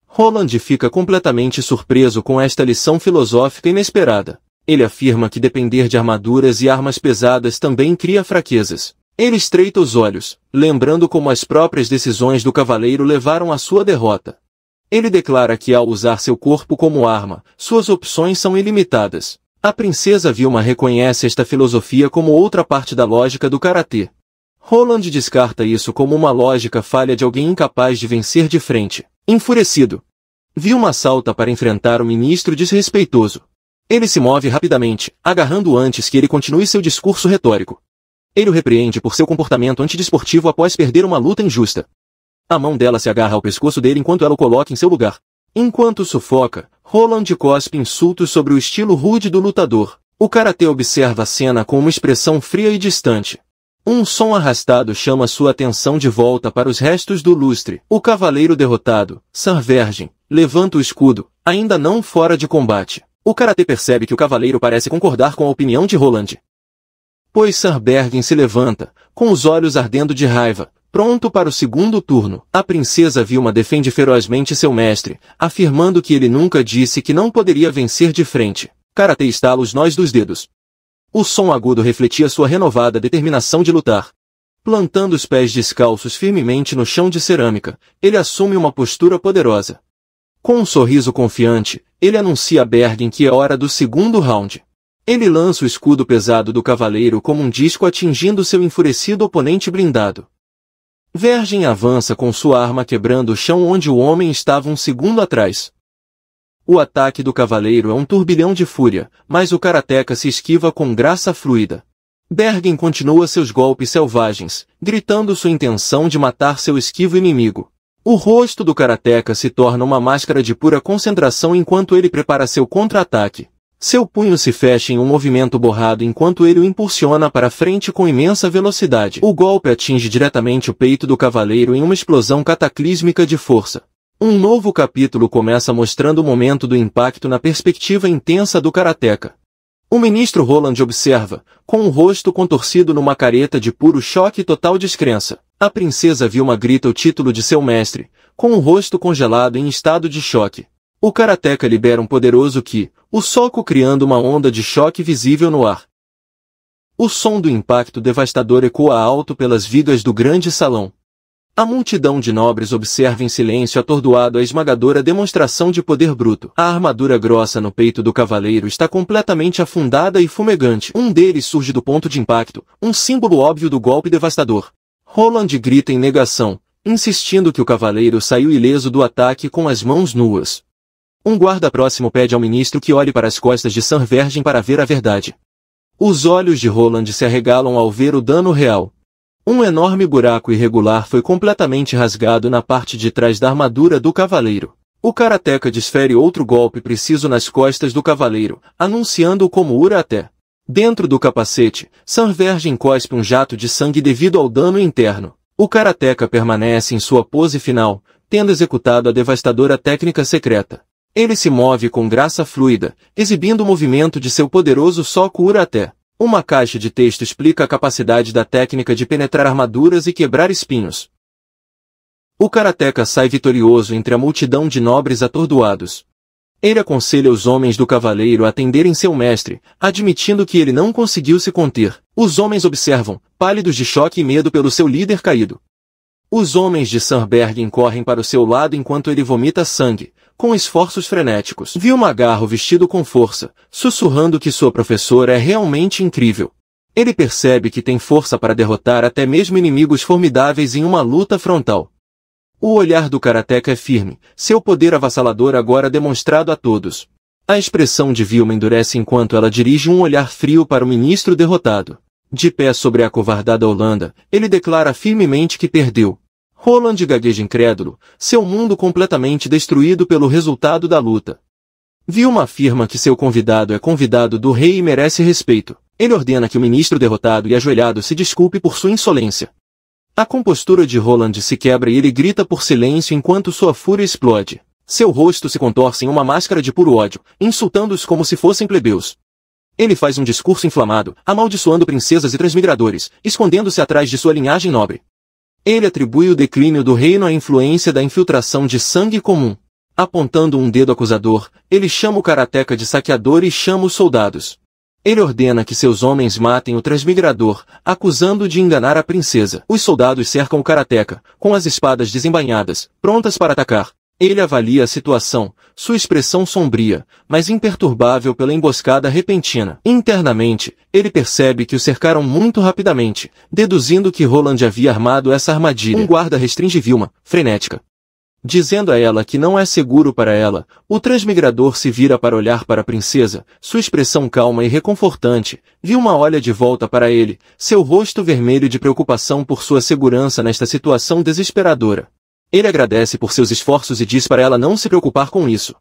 Speaker 1: Roland fica completamente surpreso com esta lição filosófica inesperada. Ele afirma que depender de armaduras e armas pesadas também cria fraquezas. Ele estreita os olhos, lembrando como as próprias decisões do cavaleiro levaram à sua derrota. Ele declara que ao usar seu corpo como arma, suas opções são ilimitadas. A princesa Vilma reconhece esta filosofia como outra parte da lógica do karatê. Roland descarta isso como uma lógica falha de alguém incapaz de vencer de frente. Enfurecido, Vilma salta para enfrentar o ministro desrespeitoso. Ele se move rapidamente, agarrando-o antes que ele continue seu discurso retórico. Ele o repreende por seu comportamento antidesportivo após perder uma luta injusta. A mão dela se agarra ao pescoço dele enquanto ela o coloca em seu lugar. Enquanto sufoca, Roland cospe insultos sobre o estilo rude do lutador. O karatê observa a cena com uma expressão fria e distante. Um som arrastado chama sua atenção de volta para os restos do lustre. O cavaleiro derrotado, Sarvergem, levanta o escudo, ainda não fora de combate. O karatê percebe que o cavaleiro parece concordar com a opinião de Roland. Pois Sarbergen se levanta, com os olhos ardendo de raiva, pronto para o segundo turno. A princesa Vilma defende ferozmente seu mestre, afirmando que ele nunca disse que não poderia vencer de frente. Karate estala os nós dos dedos. O som agudo refletia sua renovada determinação de lutar. Plantando os pés descalços firmemente no chão de cerâmica, ele assume uma postura poderosa. Com um sorriso confiante, ele anuncia a Bergen que é hora do segundo round. Ele lança o escudo pesado do cavaleiro como um disco atingindo seu enfurecido oponente blindado. Vergem avança com sua arma quebrando o chão onde o homem estava um segundo atrás. O ataque do cavaleiro é um turbilhão de fúria, mas o karateka se esquiva com graça fluida. Bergen continua seus golpes selvagens, gritando sua intenção de matar seu esquivo inimigo. O rosto do karateka se torna uma máscara de pura concentração enquanto ele prepara seu contra-ataque. Seu punho se fecha em um movimento borrado enquanto ele o impulsiona para frente com imensa velocidade. O golpe atinge diretamente o peito do cavaleiro em uma explosão cataclísmica de força. Um novo capítulo começa mostrando o momento do impacto na perspectiva intensa do karateka. O ministro Roland observa, com o rosto contorcido numa careta de puro choque e total descrença. A princesa Vilma grita o título de seu mestre, com o rosto congelado em estado de choque. O karateka libera um poderoso ki, o soco criando uma onda de choque visível no ar. O som do impacto devastador ecoa alto pelas vigas do grande salão. A multidão de nobres observa em silêncio atordoado a esmagadora demonstração de poder bruto. A armadura grossa no peito do cavaleiro está completamente afundada e fumegante. Um deles surge do ponto de impacto, um símbolo óbvio do golpe devastador. Roland grita em negação, insistindo que o cavaleiro saiu ileso do ataque com as mãos nuas. Um guarda próximo pede ao ministro que olhe para as costas de Sanvergen para ver a verdade. Os olhos de Roland se arregalam ao ver o dano real. Um enorme buraco irregular foi completamente rasgado na parte de trás da armadura do cavaleiro. O karateka desfere outro golpe preciso nas costas do cavaleiro, anunciando-o como Uraté. Dentro do capacete, Sanvergen cospe um jato de sangue devido ao dano interno. O karateka permanece em sua pose final, tendo executado a devastadora técnica secreta. Ele se move com graça fluida, exibindo o movimento de seu poderoso soco Uraté. Uma caixa de texto explica a capacidade da técnica de penetrar armaduras e quebrar espinhos. O karateka sai vitorioso entre a multidão de nobres atordoados. Ele aconselha os homens do cavaleiro a atenderem seu mestre, admitindo que ele não conseguiu se conter. Os homens observam, pálidos de choque e medo pelo seu líder caído. Os homens de Sanvergen correm para o seu lado enquanto ele vomita sangue, com esforços frenéticos. Vilma agarra o vestido com força, sussurrando que sua professora é realmente incrível. Ele percebe que tem força para derrotar até mesmo inimigos formidáveis em uma luta frontal. O olhar do karateka é firme, seu poder avassalador agora demonstrado a todos. A expressão de Vilma endurece enquanto ela dirige um olhar frio para o ministro derrotado. De pé sobre a acovardada Holanda, ele declara firmemente que perdeu. Roland gagueja incrédulo, seu mundo completamente destruído pelo resultado da luta. Vilma afirma que seu convidado é convidado do rei e merece respeito. Ele ordena que o ministro derrotado e ajoelhado se desculpe por sua insolência. A compostura de Roland se quebra e ele grita por silêncio enquanto sua fúria explode. Seu rosto se contorce em uma máscara de puro ódio, insultando-os como se fossem plebeus. Ele faz um discurso inflamado, amaldiçoando princesas e transmigradores, escondendo-se atrás de sua linhagem nobre. Ele atribui o declínio do reino à influência da infiltração de sangue comum. Apontando um dedo acusador, ele chama o karateka de saqueador e chama os soldados. Ele ordena que seus homens matem o transmigrador, acusando-o de enganar a princesa. Os soldados cercam o karateka, com as espadas desembainhadas, prontas para atacar. Ele avalia a situação, sua expressão sombria, mas imperturbável pela emboscada repentina. Internamente, ele percebe que o cercaram muito rapidamente, deduzindo que Roland havia armado essa armadilha. Um guarda restringe Vilma, frenética. Dizendo a ela que não é seguro para ela, o transmigrador se vira para olhar para a princesa, sua expressão calma e reconfortante. Vilma olha de volta para ele, seu rosto vermelho de preocupação por sua segurança nesta situação desesperadora. Ele agradece por seus esforços e diz para ela não se preocupar com isso.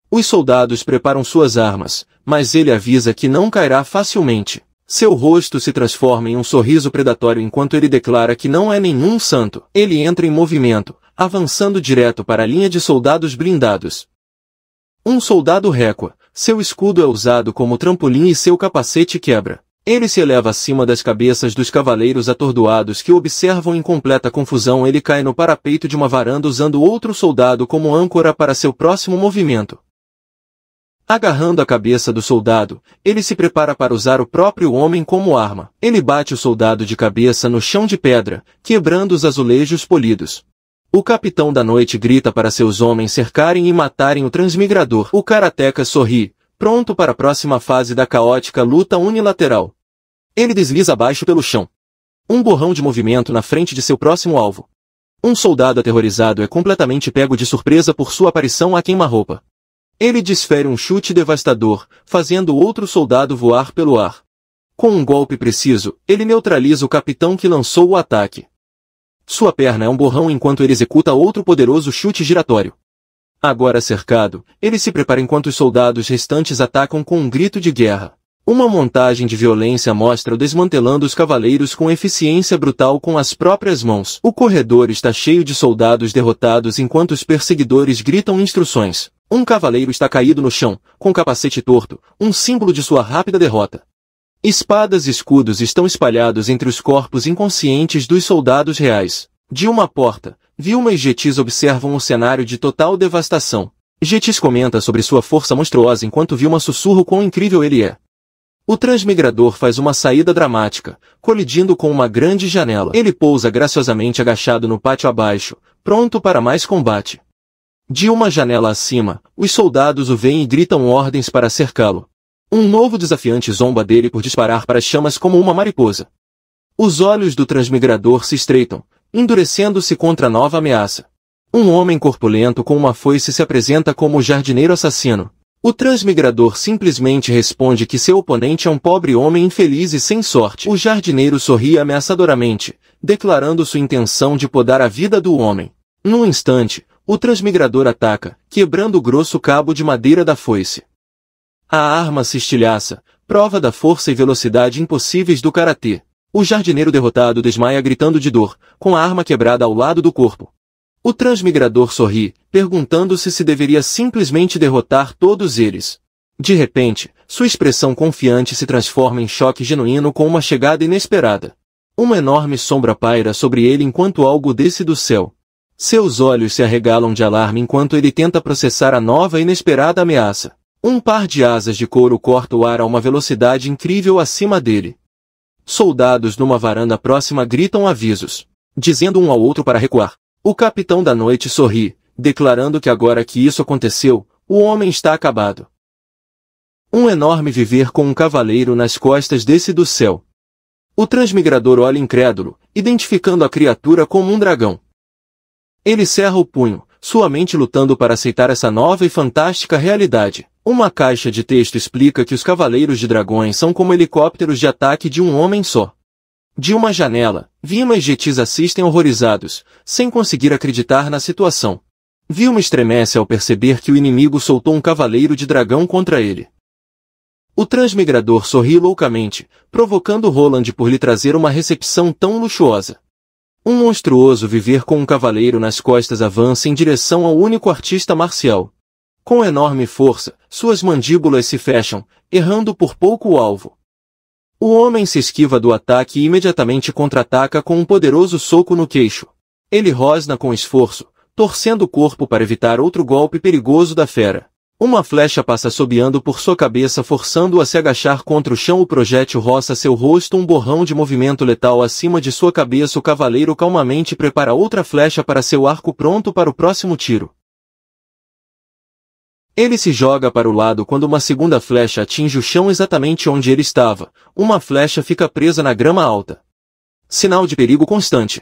Speaker 1: Os soldados preparam suas armas, mas ele avisa que não cairá facilmente. Seu rosto se transforma em um sorriso predatório enquanto ele declara que não é nenhum santo. Ele entra em movimento, avançando direto para a linha de soldados blindados. Um soldado recua, seu escudo é usado como trampolim e seu capacete quebra. Ele se eleva acima das cabeças dos cavaleiros atordoados que o observam em completa confusão. Ele cai no parapeito de uma varanda usando outro soldado como âncora para seu próximo movimento. Agarrando a cabeça do soldado, ele se prepara para usar o próprio homem como arma. Ele bate o soldado de cabeça no chão de pedra, quebrando os azulejos polidos. O capitão da noite grita para seus homens cercarem e matarem o transmigrador. O karateka sorri, pronto para a próxima fase da caótica luta unilateral. Ele desliza abaixo pelo chão. Um borrão de movimento na frente de seu próximo alvo. Um soldado aterrorizado é completamente pego de surpresa por sua aparição a queima-roupa. Ele desfere um chute devastador, fazendo outro soldado voar pelo ar. Com um golpe preciso, ele neutraliza o capitão que lançou o ataque. Sua perna é um borrão enquanto ele executa outro poderoso chute giratório. Agora cercado, ele se prepara enquanto os soldados restantes atacam com um grito de guerra. Uma montagem de violência mostra o desmantelando os cavaleiros com eficiência brutal com as próprias mãos. O corredor está cheio de soldados derrotados enquanto os perseguidores gritam instruções. Um cavaleiro está caído no chão, com capacete torto, um símbolo de sua rápida derrota. Espadas e escudos estão espalhados entre os corpos inconscientes dos soldados reais. De uma porta, Vilma e Getis observam um cenário de total devastação. Getis comenta sobre sua força monstruosa enquanto Vilma sussurra o quão incrível ele é. O transmigrador faz uma saída dramática, colidindo com uma grande janela. Ele pousa graciosamente agachado no pátio abaixo, pronto para mais combate. De uma janela acima, os soldados o veem e gritam ordens para cercá-lo. Um novo desafiante zomba dele por disparar para as chamas como uma mariposa. Os olhos do transmigrador se estreitam, endurecendo-se contra a nova ameaça. Um homem corpulento com uma foice se apresenta como o jardineiro assassino. O transmigrador simplesmente responde que seu oponente é um pobre homem infeliz e sem sorte. O jardineiro sorri ameaçadoramente, declarando sua intenção de podar a vida do homem. Num instante, o transmigrador ataca, quebrando o grosso cabo de madeira da foice. A arma se estilhaça, prova da força e velocidade impossíveis do karatê. O jardineiro derrotado desmaia gritando de dor, com a arma quebrada ao lado do corpo. O transmigrador sorri, perguntando-se se deveria simplesmente derrotar todos eles. De repente, sua expressão confiante se transforma em choque genuíno com uma chegada inesperada. Uma enorme sombra paira sobre ele enquanto algo desce do céu. Seus olhos se arregalam de alarme enquanto ele tenta processar a nova e inesperada ameaça. Um par de asas de couro corta o ar a uma velocidade incrível acima dele. Soldados numa varanda próxima gritam avisos, dizendo um ao outro para recuar. O capitão da noite sorri, declarando que agora que isso aconteceu, o homem está acabado. Um enorme viver com um cavaleiro nas costas desce do céu. O transmigrador olha incrédulo, identificando a criatura como um dragão. Ele cerra o punho, sua mente lutando para aceitar essa nova e fantástica realidade. Uma caixa de texto explica que os cavaleiros de dragões são como helicópteros de ataque de um homem só. De uma janela, Vilma e Getis assistem horrorizados, sem conseguir acreditar na situação. Vilma estremece ao perceber que o inimigo soltou um cavaleiro de dragão contra ele. O transmigrador sorri loucamente, provocando Roland por lhe trazer uma recepção tão luxuosa. Um monstruoso viver com um cavaleiro nas costas avança em direção ao único artista marcial. Com enorme força, suas mandíbulas se fecham, errando por pouco o alvo. O homem se esquiva do ataque e imediatamente contra-ataca com um poderoso soco no queixo. Ele rosna com esforço, torcendo o corpo para evitar outro golpe perigoso da fera. Uma flecha passa assobiando por sua cabeça forçando-o a se agachar contra o chão. O projétil roça seu rosto, um borrão de movimento letal acima de sua cabeça. O cavaleiro calmamente prepara outra flecha para seu arco pronto para o próximo tiro. Ele se joga para o lado quando uma segunda flecha atinge o chão exatamente onde ele estava. Uma flecha fica presa na grama alta. Sinal de perigo constante.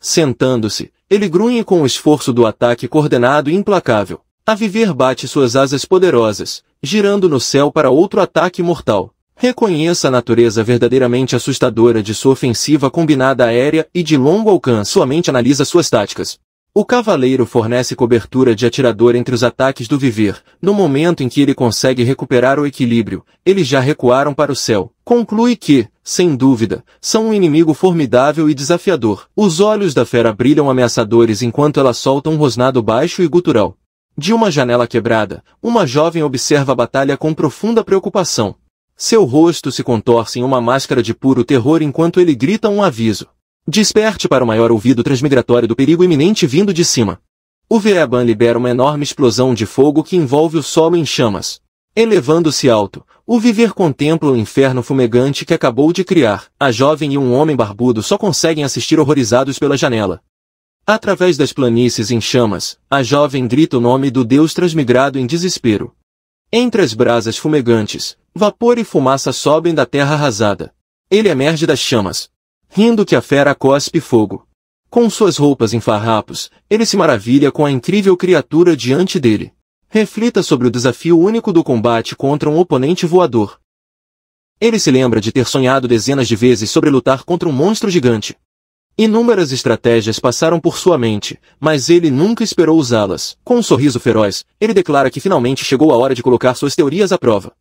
Speaker 1: Sentando-se, ele grunhe com o esforço do ataque coordenado e implacável. A viver bate suas asas poderosas, girando no céu para outro ataque mortal. Reconheça a natureza verdadeiramente assustadora de sua ofensiva combinada aérea e de longo alcance. Sua mente analisa suas táticas. O cavaleiro fornece cobertura de atirador entre os ataques do viver. No momento em que ele consegue recuperar o equilíbrio, eles já recuaram para o céu. Conclui que, sem dúvida, são um inimigo formidável e desafiador. Os olhos da fera brilham ameaçadores enquanto ela solta um rosnado baixo e gutural. De uma janela quebrada, uma jovem observa a batalha com profunda preocupação. Seu rosto se contorce em uma máscara de puro terror enquanto ele grita um aviso. Desperte para o maior ouvido transmigratório do perigo iminente vindo de cima. O Veeban libera uma enorme explosão de fogo que envolve o solo em chamas. Elevando-se alto, o viver contempla o inferno fumegante que acabou de criar. A jovem e um homem barbudo só conseguem assistir horrorizados pela janela. Através das planícies em chamas, a jovem grita o nome do Deus transmigrado em desespero. Entre as brasas fumegantes, vapor e fumaça sobem da terra arrasada. Ele emerge das chamas, rindo que a fera cospe fogo. Com suas roupas em farrapos, ele se maravilha com a incrível criatura diante dele. Reflita sobre o desafio único do combate contra um oponente voador. Ele se lembra de ter sonhado dezenas de vezes sobre lutar contra um monstro gigante. Inúmeras estratégias passaram por sua mente, mas ele nunca esperou usá-las. Com um sorriso feroz, ele declara que finalmente chegou a hora de colocar suas teorias à prova.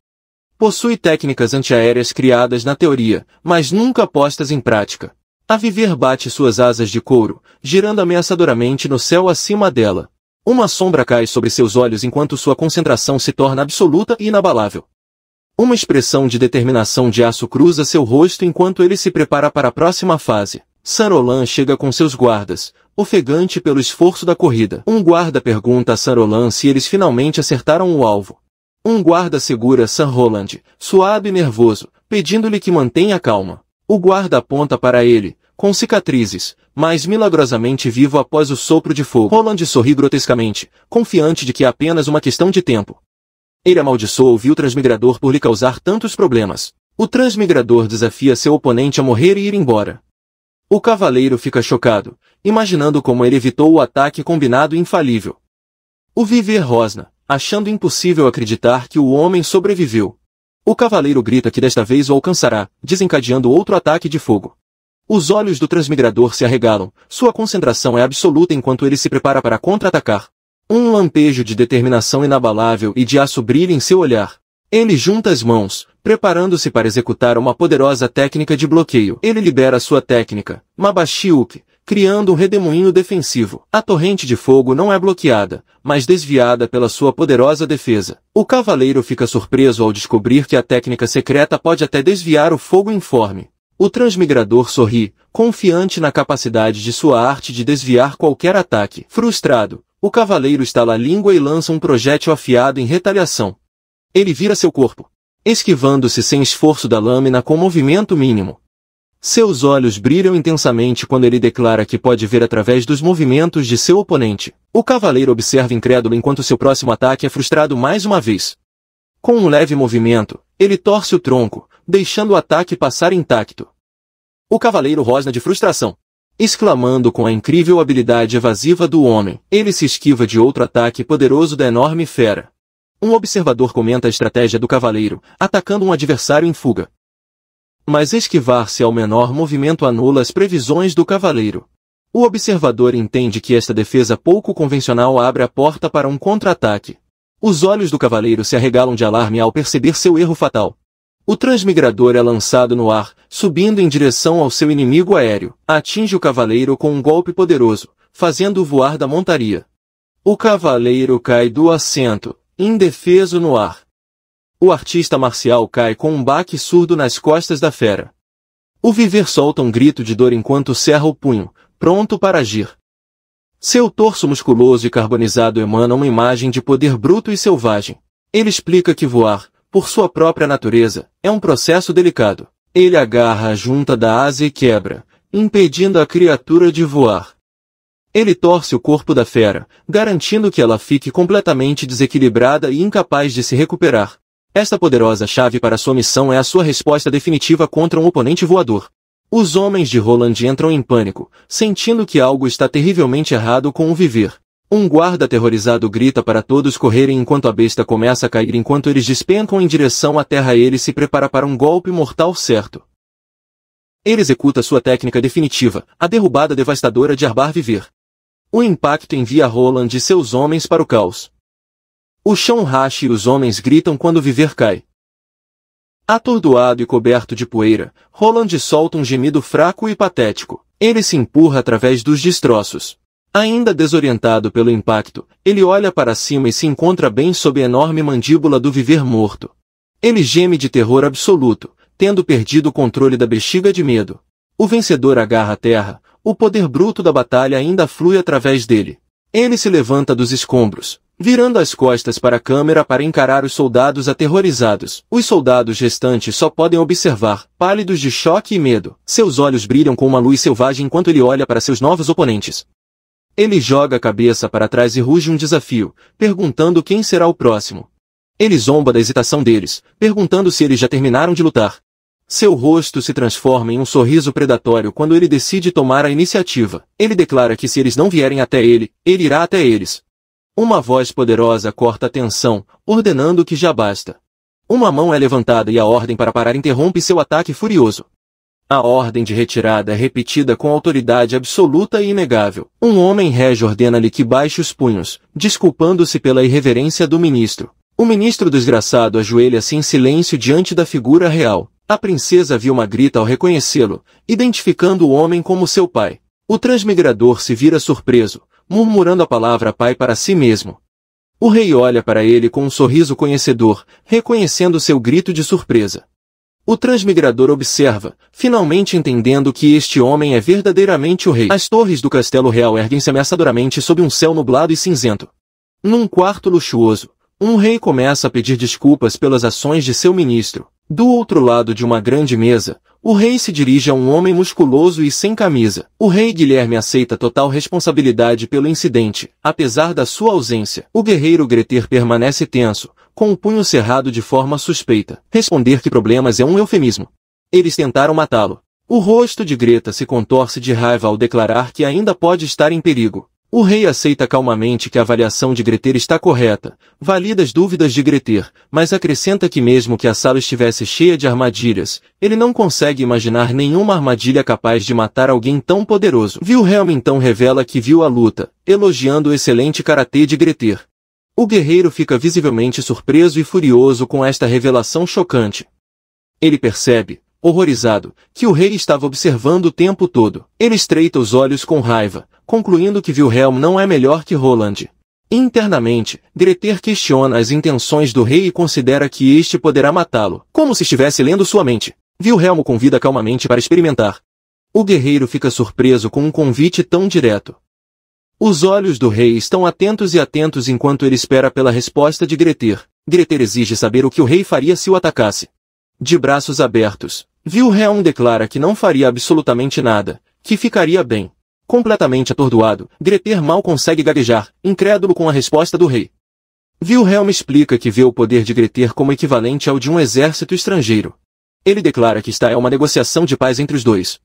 Speaker 1: Possui técnicas antiaéreas criadas na teoria, mas nunca postas em prática. A Viver bate suas asas de couro, girando ameaçadoramente no céu acima dela. Uma sombra cai sobre seus olhos enquanto sua concentração se torna absoluta e inabalável. Uma expressão de determinação de aço cruza seu rosto enquanto ele se prepara para a próxima fase. Saint-Roland chega com seus guardas, ofegante pelo esforço da corrida. Um guarda pergunta a Saint-Roland se eles finalmente acertaram o alvo. Um guarda segura Saint-Roland, suave e nervoso, pedindo-lhe que mantenha calma. O guarda aponta para ele, com cicatrizes, mas milagrosamente vivo após o sopro de fogo. Roland sorri grotescamente, confiante de que é apenas uma questão de tempo. Ele amaldiçoa o vil transmigrador por lhe causar tantos problemas. O transmigrador desafia seu oponente a morrer e ir embora. O cavaleiro fica chocado, imaginando como ele evitou o ataque combinado infalível. O Viver rosna, achando impossível acreditar que o homem sobreviveu. O cavaleiro grita que desta vez o alcançará, desencadeando outro ataque de fogo. Os olhos do transmigrador se arregalam, sua concentração é absoluta enquanto ele se prepara para contra-atacar. Um lampejo de determinação inabalável e de aço brilha em seu olhar. Ele junta as mãos, preparando-se para executar uma poderosa técnica de bloqueio. Ele libera sua técnica, Mabashi-uke, criando um redemoinho defensivo. A torrente de fogo não é bloqueada, mas desviada pela sua poderosa defesa. O cavaleiro fica surpreso ao descobrir que a técnica secreta pode até desviar o fogo informe. O transmigrador sorri, confiante na capacidade de sua arte de desviar qualquer ataque. Frustrado, o cavaleiro estala a língua e lança um projétil afiado em retaliação. Ele vira seu corpo, esquivando-se sem esforço da lâmina com movimento mínimo. Seus olhos brilham intensamente quando ele declara que pode ver através dos movimentos de seu oponente. O cavaleiro observa incrédulo enquanto seu próximo ataque é frustrado mais uma vez. Com um leve movimento, ele torce o tronco, deixando o ataque passar intacto. O cavaleiro rosna de frustração, exclamando com a incrível habilidade evasiva do homem. Ele se esquiva de outro ataque poderoso da enorme fera. Um observador comenta a estratégia do cavaleiro, atacando um adversário em fuga. Mas esquivar-se ao menor movimento anula as previsões do cavaleiro. O observador entende que esta defesa pouco convencional abre a porta para um contra-ataque. Os olhos do cavaleiro se arregalam de alarme ao perceber seu erro fatal. O transmigrador é lançado no ar, subindo em direção ao seu inimigo aéreo. Atinge o cavaleiro com um golpe poderoso, fazendo-o voar da montaria. O cavaleiro cai do assento, indefeso no ar. O artista marcial cai com um baque surdo nas costas da fera. O Viver solta um grito de dor enquanto cerra o punho, pronto para agir. Seu torso musculoso e carbonizado emana uma imagem de poder bruto e selvagem. Ele explica que voar, por sua própria natureza, é um processo delicado. Ele agarra a junta da asa e quebra, impedindo a criatura de voar. Ele torce o corpo da fera, garantindo que ela fique completamente desequilibrada e incapaz de se recuperar. Esta poderosa chave para sua missão é a sua resposta definitiva contra um oponente voador. Os homens de Roland entram em pânico, sentindo que algo está terrivelmente errado com o Viver. Um guarda aterrorizado grita para todos correrem enquanto a besta começa a cair enquanto eles despencam em direção à terra. Ele se prepara para um golpe mortal certo. Ele executa sua técnica definitiva, a derrubada devastadora de Arbar Viver. O impacto envia Roland e seus homens para o caos. O chão racha e os homens gritam quando Viver cai. Atordoado e coberto de poeira, Roland solta um gemido fraco e patético. Ele se empurra através dos destroços. Ainda desorientado pelo impacto, ele olha para cima e se encontra bem sob a enorme mandíbula do Viver morto. Ele geme de terror absoluto, tendo perdido o controle da bexiga de medo. O vencedor agarra a terra, o poder bruto da batalha ainda flui através dele. Ele se levanta dos escombros, virando as costas para a câmera para encarar os soldados aterrorizados. Os soldados restantes só podem observar, pálidos de choque e medo. Seus olhos brilham com uma luz selvagem enquanto ele olha para seus novos oponentes. Ele joga a cabeça para trás e ruge um desafio, perguntando quem será o próximo. Ele zomba da hesitação deles, perguntando se eles já terminaram de lutar. Seu rosto se transforma em um sorriso predatório quando ele decide tomar a iniciativa. Ele declara que se eles não vierem até ele, ele irá até eles. Uma voz poderosa corta a tensão, ordenando que já basta. Uma mão é levantada e a ordem para parar interrompe seu ataque furioso. A ordem de retirada é repetida com autoridade absoluta e inegável. Um homem rege ordena-lhe que baixe os punhos, desculpando-se pela irreverência do ministro. O ministro desgraçado ajoelha-se em silêncio diante da figura real. A princesa Vilma grita ao reconhecê-lo, identificando o homem como seu pai. O transmigrador se vira surpreso, murmurando a palavra pai para si mesmo. O rei olha para ele com um sorriso conhecedor, reconhecendo seu grito de surpresa. O transmigrador observa, finalmente entendendo que este homem é verdadeiramente o rei. As torres do castelo real erguem-se ameaçadoramente sob um céu nublado e cinzento. Num quarto luxuoso, um rei começa a pedir desculpas pelas ações de seu ministro. Do outro lado de uma grande mesa, o rei se dirige a um homem musculoso e sem camisa. O rei Guilherme aceita total responsabilidade pelo incidente, apesar da sua ausência. O guerreiro Grettir permanece tenso, com o punho cerrado de forma suspeita. Responder que problemas é um eufemismo. Eles tentaram matá-lo. O rosto de Greta se contorce de raiva ao declarar que ainda pode estar em perigo. O rei aceita calmamente que a avaliação de Grettir está correta, valida as dúvidas de Grettir, mas acrescenta que mesmo que a sala estivesse cheia de armadilhas, ele não consegue imaginar nenhuma armadilha capaz de matar alguém tão poderoso. Wilhelm então revela que viu a luta, elogiando o excelente karatê de Grettir. O guerreiro fica visivelmente surpreso e furioso com esta revelação chocante. Ele percebe, horrorizado, que o rei estava observando o tempo todo. Ele estreita os olhos com raiva, concluindo que Wilhelm não é melhor que Roland. Internamente, Grettir questiona as intenções do rei e considera que este poderá matá-lo, como se estivesse lendo sua mente. Wilhelm o convida calmamente para experimentar. O guerreiro fica surpreso com um convite tão direto. Os olhos do rei estão atentos enquanto ele espera pela resposta de Grettir. Grettir exige saber o que o rei faria se o atacasse. De braços abertos, Wilhelm declara que não faria absolutamente nada, que ficaria bem. Completamente atordoado, Grettir mal consegue gaguejar, incrédulo com a resposta do rei. Wilhelm explica que vê o poder de Grettir como equivalente ao de um exército estrangeiro. Ele declara que esta é uma negociação de paz entre os dois.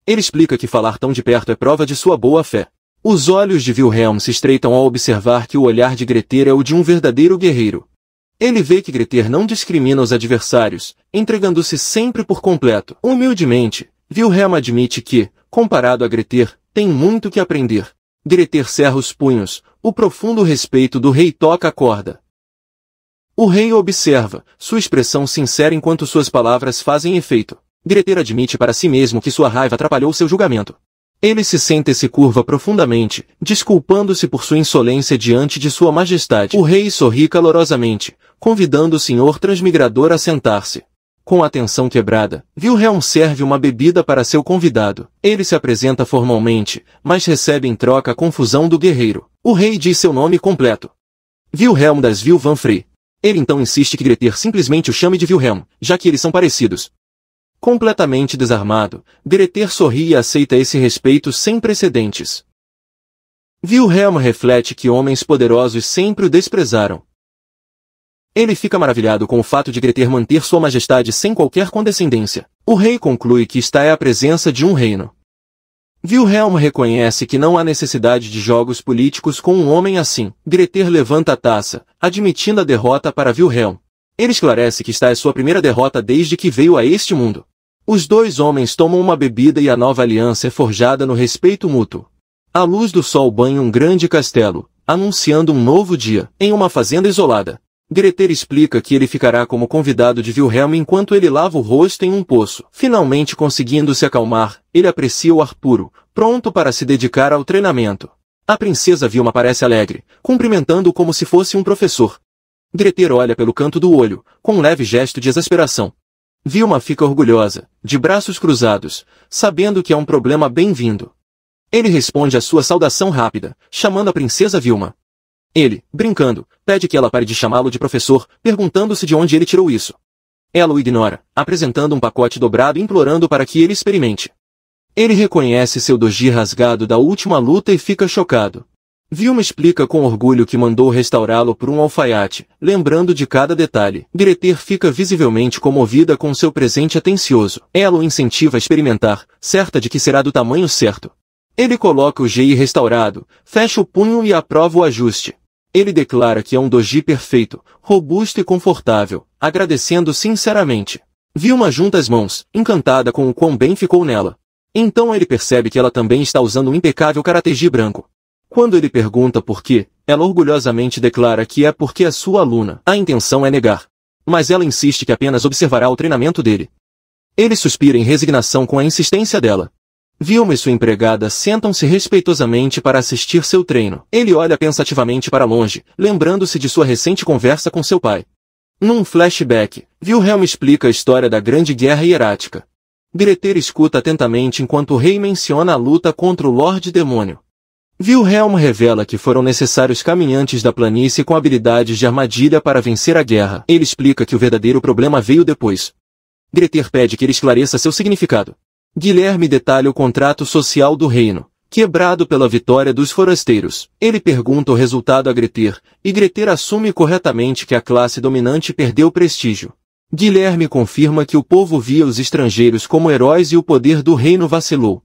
Speaker 1: Ele explica que falar tão de perto é prova de sua boa fé. Os olhos de Wilhelm se estreitam ao observar que o olhar de Grettir é o de um verdadeiro guerreiro. Ele vê que Grettir não discrimina os adversários, entregando-se sempre por completo. Humildemente, Wilhelm admite que, comparado a Grettir, tem muito que aprender. Grettir cerra os punhos, o profundo respeito do rei toca a corda. O rei observa, sua expressão sincera enquanto suas palavras fazem efeito. Grettir admite para si mesmo que sua raiva atrapalhou seu julgamento. Ele se senta e se curva profundamente, desculpando-se por sua insolência diante de sua majestade. O rei sorri calorosamente, convidando o senhor transmigrador a sentar-se. Com a atenção quebrada, Wilhelm serve uma bebida para seu convidado. Ele se apresenta formalmente, mas recebe em troca a confusão do guerreiro. O rei diz seu nome completo. Wilhelm das Wil van Frey. Ele então insiste que Grettir simplesmente o chame de Wilhelm, já que eles são parecidos. Completamente desarmado, Grettir sorri e aceita esse respeito sem precedentes. Wilhelm reflete que homens poderosos sempre o desprezaram. Ele fica maravilhado com o fato de Grettir manter sua majestade sem qualquer condescendência. O rei conclui que esta é a presença de um reino. Wilhelm reconhece que não há necessidade de jogos políticos com um homem assim. Grettir levanta a taça, admitindo a derrota para Wilhelm. Ele esclarece que esta é sua primeira derrota desde que veio a este mundo. Os dois homens tomam uma bebida e a nova aliança é forjada no respeito mútuo. A luz do sol banha um grande castelo, anunciando um novo dia, em uma fazenda isolada. Grettir explica que ele ficará como convidado de Wilhelm enquanto ele lava o rosto em um poço. Finalmente conseguindo se acalmar, ele aprecia o ar puro, pronto para se dedicar ao treinamento. A princesa Vilma parece alegre, cumprimentando-o como se fosse um professor. Grettir olha pelo canto do olho, com um leve gesto de exasperação. Vilma fica orgulhosa, de braços cruzados, sabendo que é um problema bem-vindo. Ele responde à sua saudação rápida, chamando a princesa Vilma. Ele, brincando, pede que ela pare de chamá-lo de professor, perguntando-se de onde ele tirou isso. Ela o ignora, apresentando um pacote dobrado e implorando para que ele experimente. Ele reconhece seu doji rasgado da última luta e fica chocado. Vilma explica com orgulho que mandou restaurá-lo por um alfaiate, lembrando de cada detalhe. Grettir fica visivelmente comovida com seu presente atencioso. Ela o incentiva a experimentar, certa de que será do tamanho certo. Ele coloca o GI restaurado, fecha o punho e aprova o ajuste. Ele declara que é um doji perfeito, robusto e confortável, agradecendo sinceramente. Vilma junta as mãos, encantada com o quão bem ficou nela. Então ele percebe que ela também está usando um impecável karatê branco. Quando ele pergunta por quê, ela orgulhosamente declara que é porque é sua aluna. A intenção é negar. Mas ela insiste que apenas observará o treinamento dele. Ele suspira em resignação com a insistência dela. Vilma e sua empregada sentam-se respeitosamente para assistir seu treino. Ele olha pensativamente para longe, lembrando-se de sua recente conversa com seu pai. Num flashback, Wilhelm explica a história da Grande Guerra Hierática. Grettir escuta atentamente enquanto o rei menciona a luta contra o Lorde Demônio. Wilhelm revela que foram necessários caminhantes da planície com habilidades de armadilha para vencer a guerra. Ele explica que o verdadeiro problema veio depois. Grettir pede que ele esclareça seu significado. Guilherme detalha o contrato social do reino, quebrado pela vitória dos forasteiros. Ele pergunta o resultado a Grettir, e Grettir assume corretamente que a classe dominante perdeu prestígio. Guilherme confirma que o povo via os estrangeiros como heróis e o poder do reino vacilou.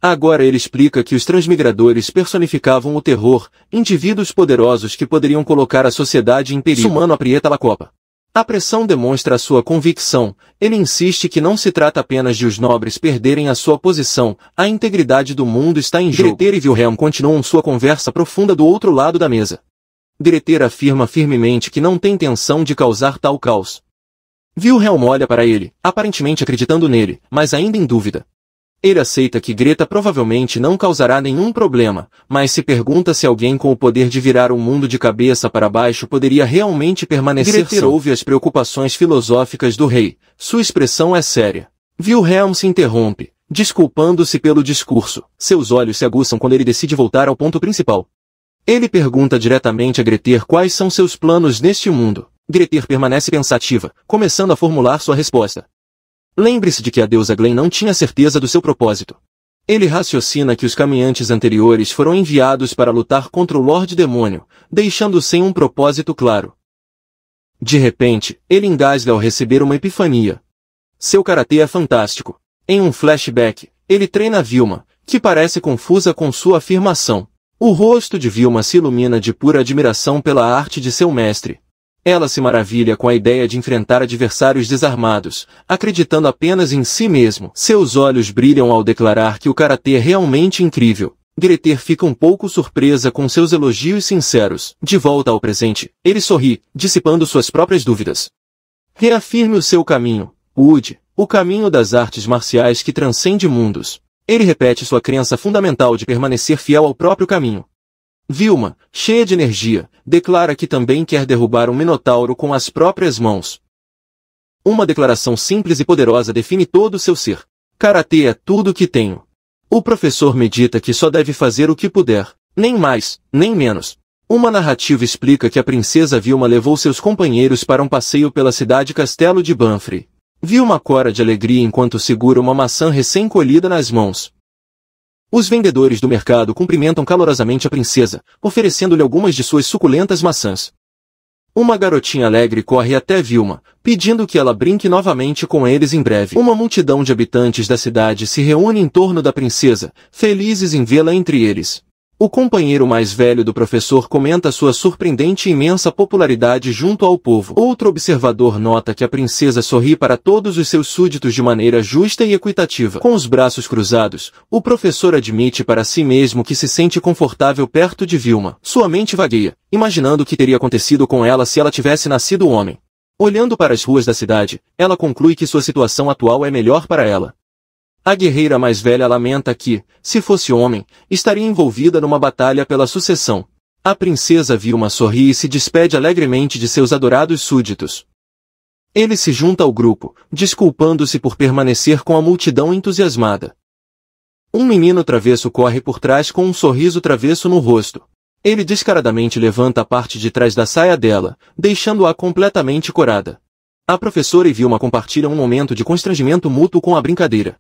Speaker 1: Agora ele explica que os transmigradores personificavam o terror, indivíduos poderosos que poderiam colocar a sociedade em perigo. Sumano aprieta la copa. A pressão demonstra a sua convicção. Ele insiste que não se trata apenas de os nobres perderem a sua posição, a integridade do mundo está em jogo. Grettir e Wilhelm continuam sua conversa profunda do outro lado da mesa. Grettir afirma firmemente que não tem intenção de causar tal caos. Wilhelm olha para ele, aparentemente acreditando nele, mas ainda em dúvida. Ele aceita que Greta provavelmente não causará nenhum problema, mas se pergunta se alguém com o poder de virar o mundo de cabeça para baixo poderia realmente permanecer. Grettir ouve as preocupações filosóficas do rei. Sua expressão é séria. Wilhelm se interrompe, desculpando-se pelo discurso. Seus olhos se aguçam quando ele decide voltar ao ponto principal. Ele pergunta diretamente a Grettir quais são seus planos neste mundo. Grettir permanece pensativa, começando a formular sua resposta. Lembre-se de que a deusa Glen não tinha certeza do seu propósito. Ele raciocina que os caminhantes anteriores foram enviados para lutar contra o Lorde Demônio, deixando sem um propósito claro. De repente, ele engasga ao receber uma epifania. Seu karatê é fantástico. Em um flashback, ele treina Vilma, que parece confusa com sua afirmação. O rosto de Vilma se ilumina de pura admiração pela arte de seu mestre. Ela se maravilha com a ideia de enfrentar adversários desarmados, acreditando apenas em si mesmo. Seus olhos brilham ao declarar que o karatê é realmente incrível. Grettir fica um pouco surpresa com seus elogios sinceros. De volta ao presente, ele sorri, dissipando suas próprias dúvidas. Reafirme o seu caminho, Wood, o caminho das artes marciais que transcende mundos. Ele repete sua crença fundamental de permanecer fiel ao próprio caminho. Vilma, cheia de energia, declara que também quer derrubar um minotauro com as próprias mãos. Uma declaração simples e poderosa define todo o seu ser. Karatê é tudo o que tenho. O professor medita que só deve fazer o que puder, nem mais, nem menos. Uma narrativa explica que a princesa Vilma levou seus companheiros para um passeio pela cidade-castelo de Banfrey. Vilma cora de alegria enquanto segura uma maçã recém-colhida nas mãos. Os vendedores do mercado cumprimentam calorosamente a princesa, oferecendo-lhe algumas de suas suculentas maçãs. Uma garotinha alegre corre até Vilma, pedindo que ela brinque novamente com eles em breve. Uma multidão de habitantes da cidade se reúne em torno da princesa, felizes em vê-la entre eles. O companheiro mais velho do professor comenta sua surpreendente e imensa popularidade junto ao povo. Outro observador nota que a princesa sorri para todos os seus súditos de maneira justa e equitativa. Com os braços cruzados, o professor admite para si mesmo que se sente confortável perto de Vilma. Sua mente vagueia, imaginando o que teria acontecido com ela se ela tivesse nascido homem. Olhando para as ruas da cidade, ela conclui que sua situação atual é melhor para ela. A guerreira mais velha lamenta que, se fosse homem, estaria envolvida numa batalha pela sucessão. A princesa Vilma sorri e se despede alegremente de seus adorados súditos. Ele se junta ao grupo, desculpando-se por permanecer com a multidão entusiasmada. Um menino travesso corre por trás com um sorriso travesso no rosto. Ele descaradamente levanta a parte de trás da saia dela, deixando-a completamente corada. A professora e Vilma compartilham um momento de constrangimento mútuo com a brincadeira.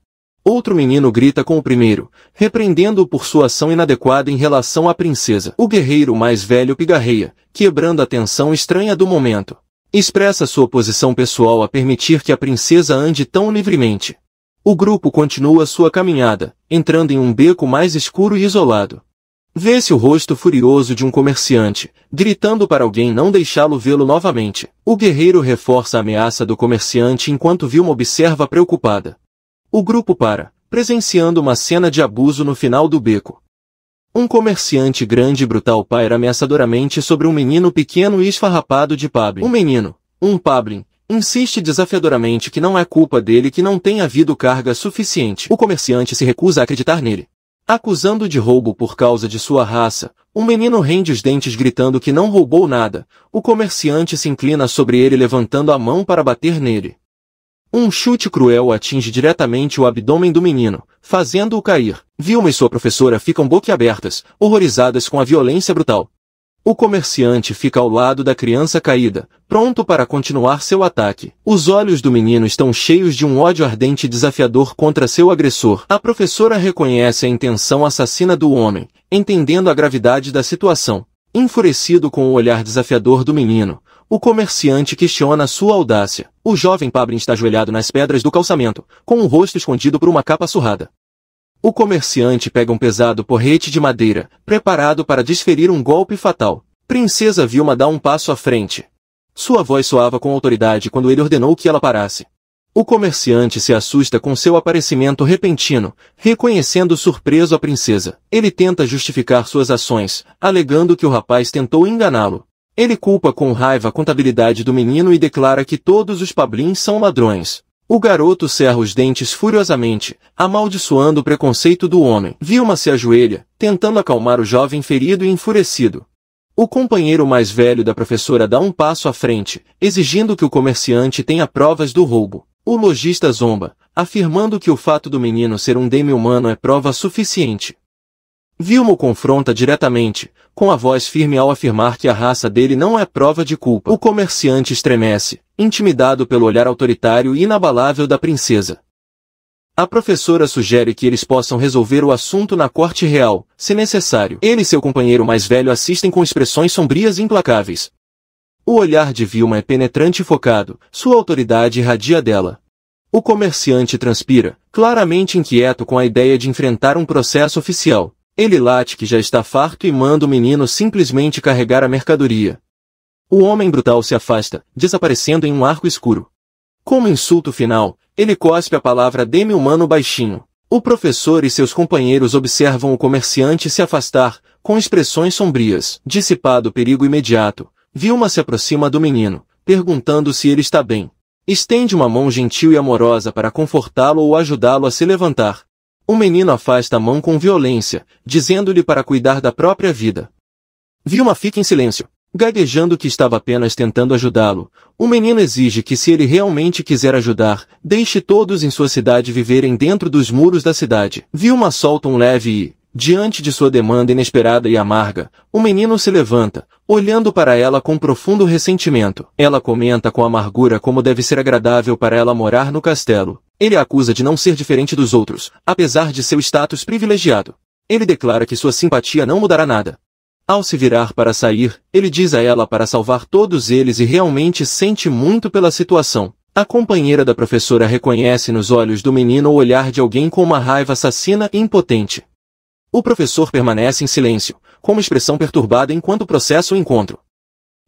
Speaker 1: Outro menino grita com o primeiro, repreendendo-o por sua ação inadequada em relação à princesa. O guerreiro mais velho pigarreia, quebrando a tensão estranha do momento. Expressa sua posição pessoal a permitir que a princesa ande tão livremente. O grupo continua sua caminhada, entrando em um beco mais escuro e isolado. Vê-se o rosto furioso de um comerciante, gritando para alguém não deixá-lo vê-lo novamente. O guerreiro reforça a ameaça do comerciante enquanto Vilma observa preocupada. O grupo para, presenciando uma cena de abuso no final do beco. Um comerciante grande e brutal paira ameaçadoramente sobre um menino pequeno e esfarrapado de Pablin. O menino, um Pablin, insiste desafiadoramente que não é culpa dele que não tenha havido carga suficiente. O comerciante se recusa a acreditar nele. Acusando de roubo por causa de sua raça, o menino rende os dentes gritando que não roubou nada. O comerciante se inclina sobre ele levantando a mão para bater nele. Um chute cruel atinge diretamente o abdômen do menino, fazendo-o cair. Vilma e sua professora ficam boquiabertas, horrorizadas com a violência brutal. O comerciante fica ao lado da criança caída, pronto para continuar seu ataque. Os olhos do menino estão cheios de um ódio ardente e desafiador contra seu agressor. A professora reconhece a intenção assassina do homem, entendendo a gravidade da situação. Enfurecido com o olhar desafiador do menino, o comerciante questiona sua audácia. O jovem Pablin está ajoelhado nas pedras do calçamento, com o rosto escondido por uma capa surrada. O comerciante pega um pesado porrete de madeira, preparado para desferir um golpe fatal. Princesa Vilma dá um passo à frente. Sua voz soava com autoridade quando ele ordenou que ela parasse. O comerciante se assusta com seu aparecimento repentino, reconhecendo surpreso a princesa. Ele tenta justificar suas ações, alegando que o rapaz tentou enganá-lo. Ele culpa com raiva a contabilidade do menino e declara que todos os Pablins são ladrões. O garoto cerra os dentes furiosamente, amaldiçoando o preconceito do homem. Vilma se ajoelha, tentando acalmar o jovem ferido e enfurecido. O companheiro mais velho da professora dá um passo à frente, exigindo que o comerciante tenha provas do roubo. O lojista zomba, afirmando que o fato do menino ser um demi-humano é prova suficiente. Vilma o confronta diretamente, com a voz firme ao afirmar que a raça dele não é prova de culpa. O comerciante estremece, intimidado pelo olhar autoritário e inabalável da princesa. A professora sugere que eles possam resolver o assunto na corte real, se necessário. Ele e seu companheiro mais velho assistem com expressões sombrias e implacáveis. O olhar de Vilma é penetrante e focado, sua autoridade irradia dela. O comerciante transpira, claramente inquieto com a ideia de enfrentar um processo oficial. Ele late que já está farto e manda o menino simplesmente carregar a mercadoria. O homem brutal se afasta, desaparecendo em um arco escuro. Como insulto final, ele cospe a palavra demi-humano baixinho. O professor e seus companheiros observam o comerciante se afastar, com expressões sombrias. Dissipado o perigo imediato, Vilma se aproxima do menino, perguntando se ele está bem. Estende uma mão gentil e amorosa para confortá-lo ou ajudá-lo a se levantar. O menino afasta a mão com violência, dizendo-lhe para cuidar da própria vida. Vilma fica em silêncio, gaguejando que estava apenas tentando ajudá-lo. O menino exige que se ele realmente quiser ajudar, deixe todos em sua cidade viverem dentro dos muros da cidade. Vilma solta um leve e, diante de sua demanda inesperada e amarga, o menino se levanta, olhando para ela com profundo ressentimento. Ela comenta com amargura como deve ser agradável para ela morar no castelo. Ele a acusa de não ser diferente dos outros, apesar de seu status privilegiado. Ele declara que sua simpatia não mudará nada. Ao se virar para sair, ele diz a ela para salvar todos eles e realmente sente muito pela situação. A companheira da professora reconhece nos olhos do menino o olhar de alguém com uma raiva assassina e impotente. O professor permanece em silêncio, com uma expressão perturbada enquanto processa o encontro.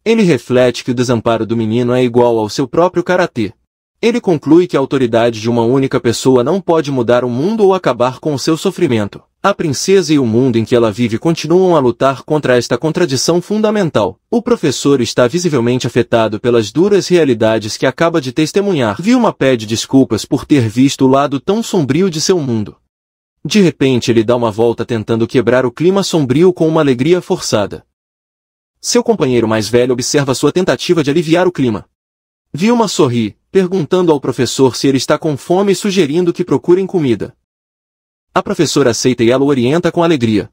Speaker 1: Ele reflete que o desamparo do menino é igual ao seu próprio karatê. Ele conclui que a autoridade de uma única pessoa não pode mudar o mundo ou acabar com o seu sofrimento. A princesa e o mundo em que ela vive continuam a lutar contra esta contradição fundamental. O professor está visivelmente afetado pelas duras realidades que acaba de testemunhar. Vilma pede desculpas por ter visto o lado tão sombrio de seu mundo. De repente ele dá uma volta tentando quebrar o clima sombrio com uma alegria forçada. Seu companheiro mais velho observa sua tentativa de aliviar o clima. Vilma sorri, perguntando ao professor se ele está com fome e sugerindo que procurem comida. A professora aceita e ela o orienta com alegria.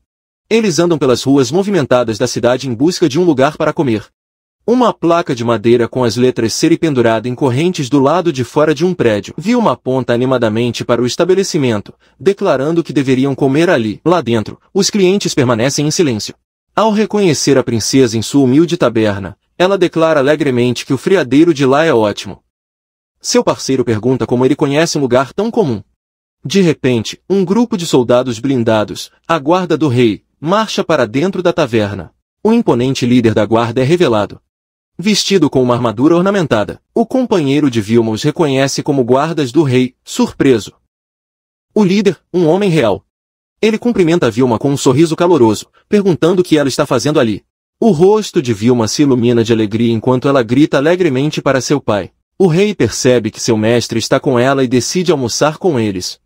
Speaker 1: Eles andam pelas ruas movimentadas da cidade em busca de um lugar para comer. Uma placa de madeira com as letras "Seri" pendurada em correntes do lado de fora de um prédio. Vilma aponta animadamente para o estabelecimento, declarando que deveriam comer ali. Lá dentro, os clientes permanecem em silêncio. Ao reconhecer a princesa em sua humilde taberna, ela declara alegremente que o friadeiro de lá é ótimo. Seu parceiro pergunta como ele conhece um lugar tão comum. De repente, um grupo de soldados blindados, a guarda do rei, marcha para dentro da taverna. O imponente líder da guarda é revelado. Vestido com uma armadura ornamentada, o companheiro de Vilma os reconhece como guardas do rei, surpreso. O líder, um homem real. Ele cumprimenta Vilma com um sorriso caloroso, perguntando o que ela está fazendo ali. O rosto de Vilma se ilumina de alegria enquanto ela grita alegremente para seu pai. O rei percebe que seu mestre está com ela e decide almoçar com eles.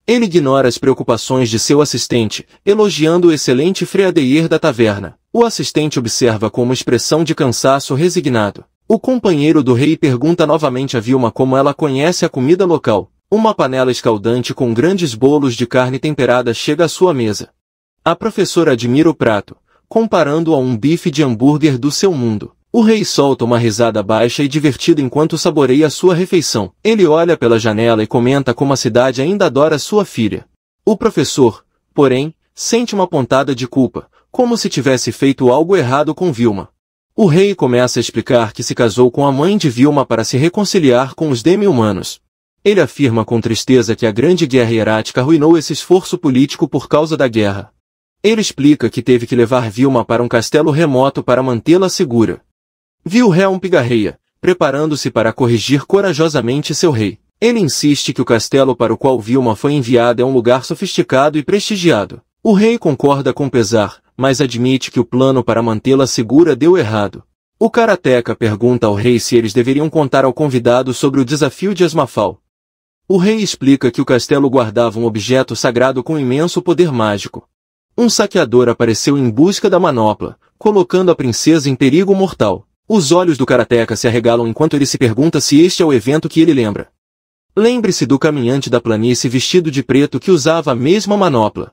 Speaker 1: Ele ignora as preocupações de seu assistente, elogiando o excelente freadeir da taverna. O assistente observa com uma expressão de cansaço resignado. O companheiro do rei pergunta novamente a Vilma como ela conhece a comida local. Uma panela escaldante com grandes bolos de carne temperada chega à sua mesa. A professora admira o prato, comparando-o a um bife de hambúrguer do seu mundo. O rei solta uma risada baixa e divertida enquanto saboreia sua refeição. Ele olha pela janela e comenta como a cidade ainda adora sua filha. O professor, porém, sente uma pontada de culpa, como se tivesse feito algo errado com Vilma. O rei começa a explicar que se casou com a mãe de Vilma para se reconciliar com os demi-humanos. Ele afirma com tristeza que a grande guerra hierática arruinou esse esforço político por causa da guerra. Ele explica que teve que levar Vilma para um castelo remoto para mantê-la segura. Wilhelm pigarreia, preparando-se para corrigir corajosamente seu rei. Ele insiste que o castelo para o qual Vilma foi enviada é um lugar sofisticado e prestigiado. O rei concorda com pesar, mas admite que o plano para mantê-la segura deu errado. O karateca pergunta ao rei se eles deveriam contar ao convidado sobre o desafio de Asmafal. O rei explica que o castelo guardava um objeto sagrado com imenso poder mágico. Um saqueador apareceu em busca da manopla, colocando a princesa em perigo mortal. Os olhos do karateca se arregalam enquanto ele se pergunta se este é o evento que ele lembra. Lembre-se do caminhante da planície vestido de preto que usava a mesma manopla.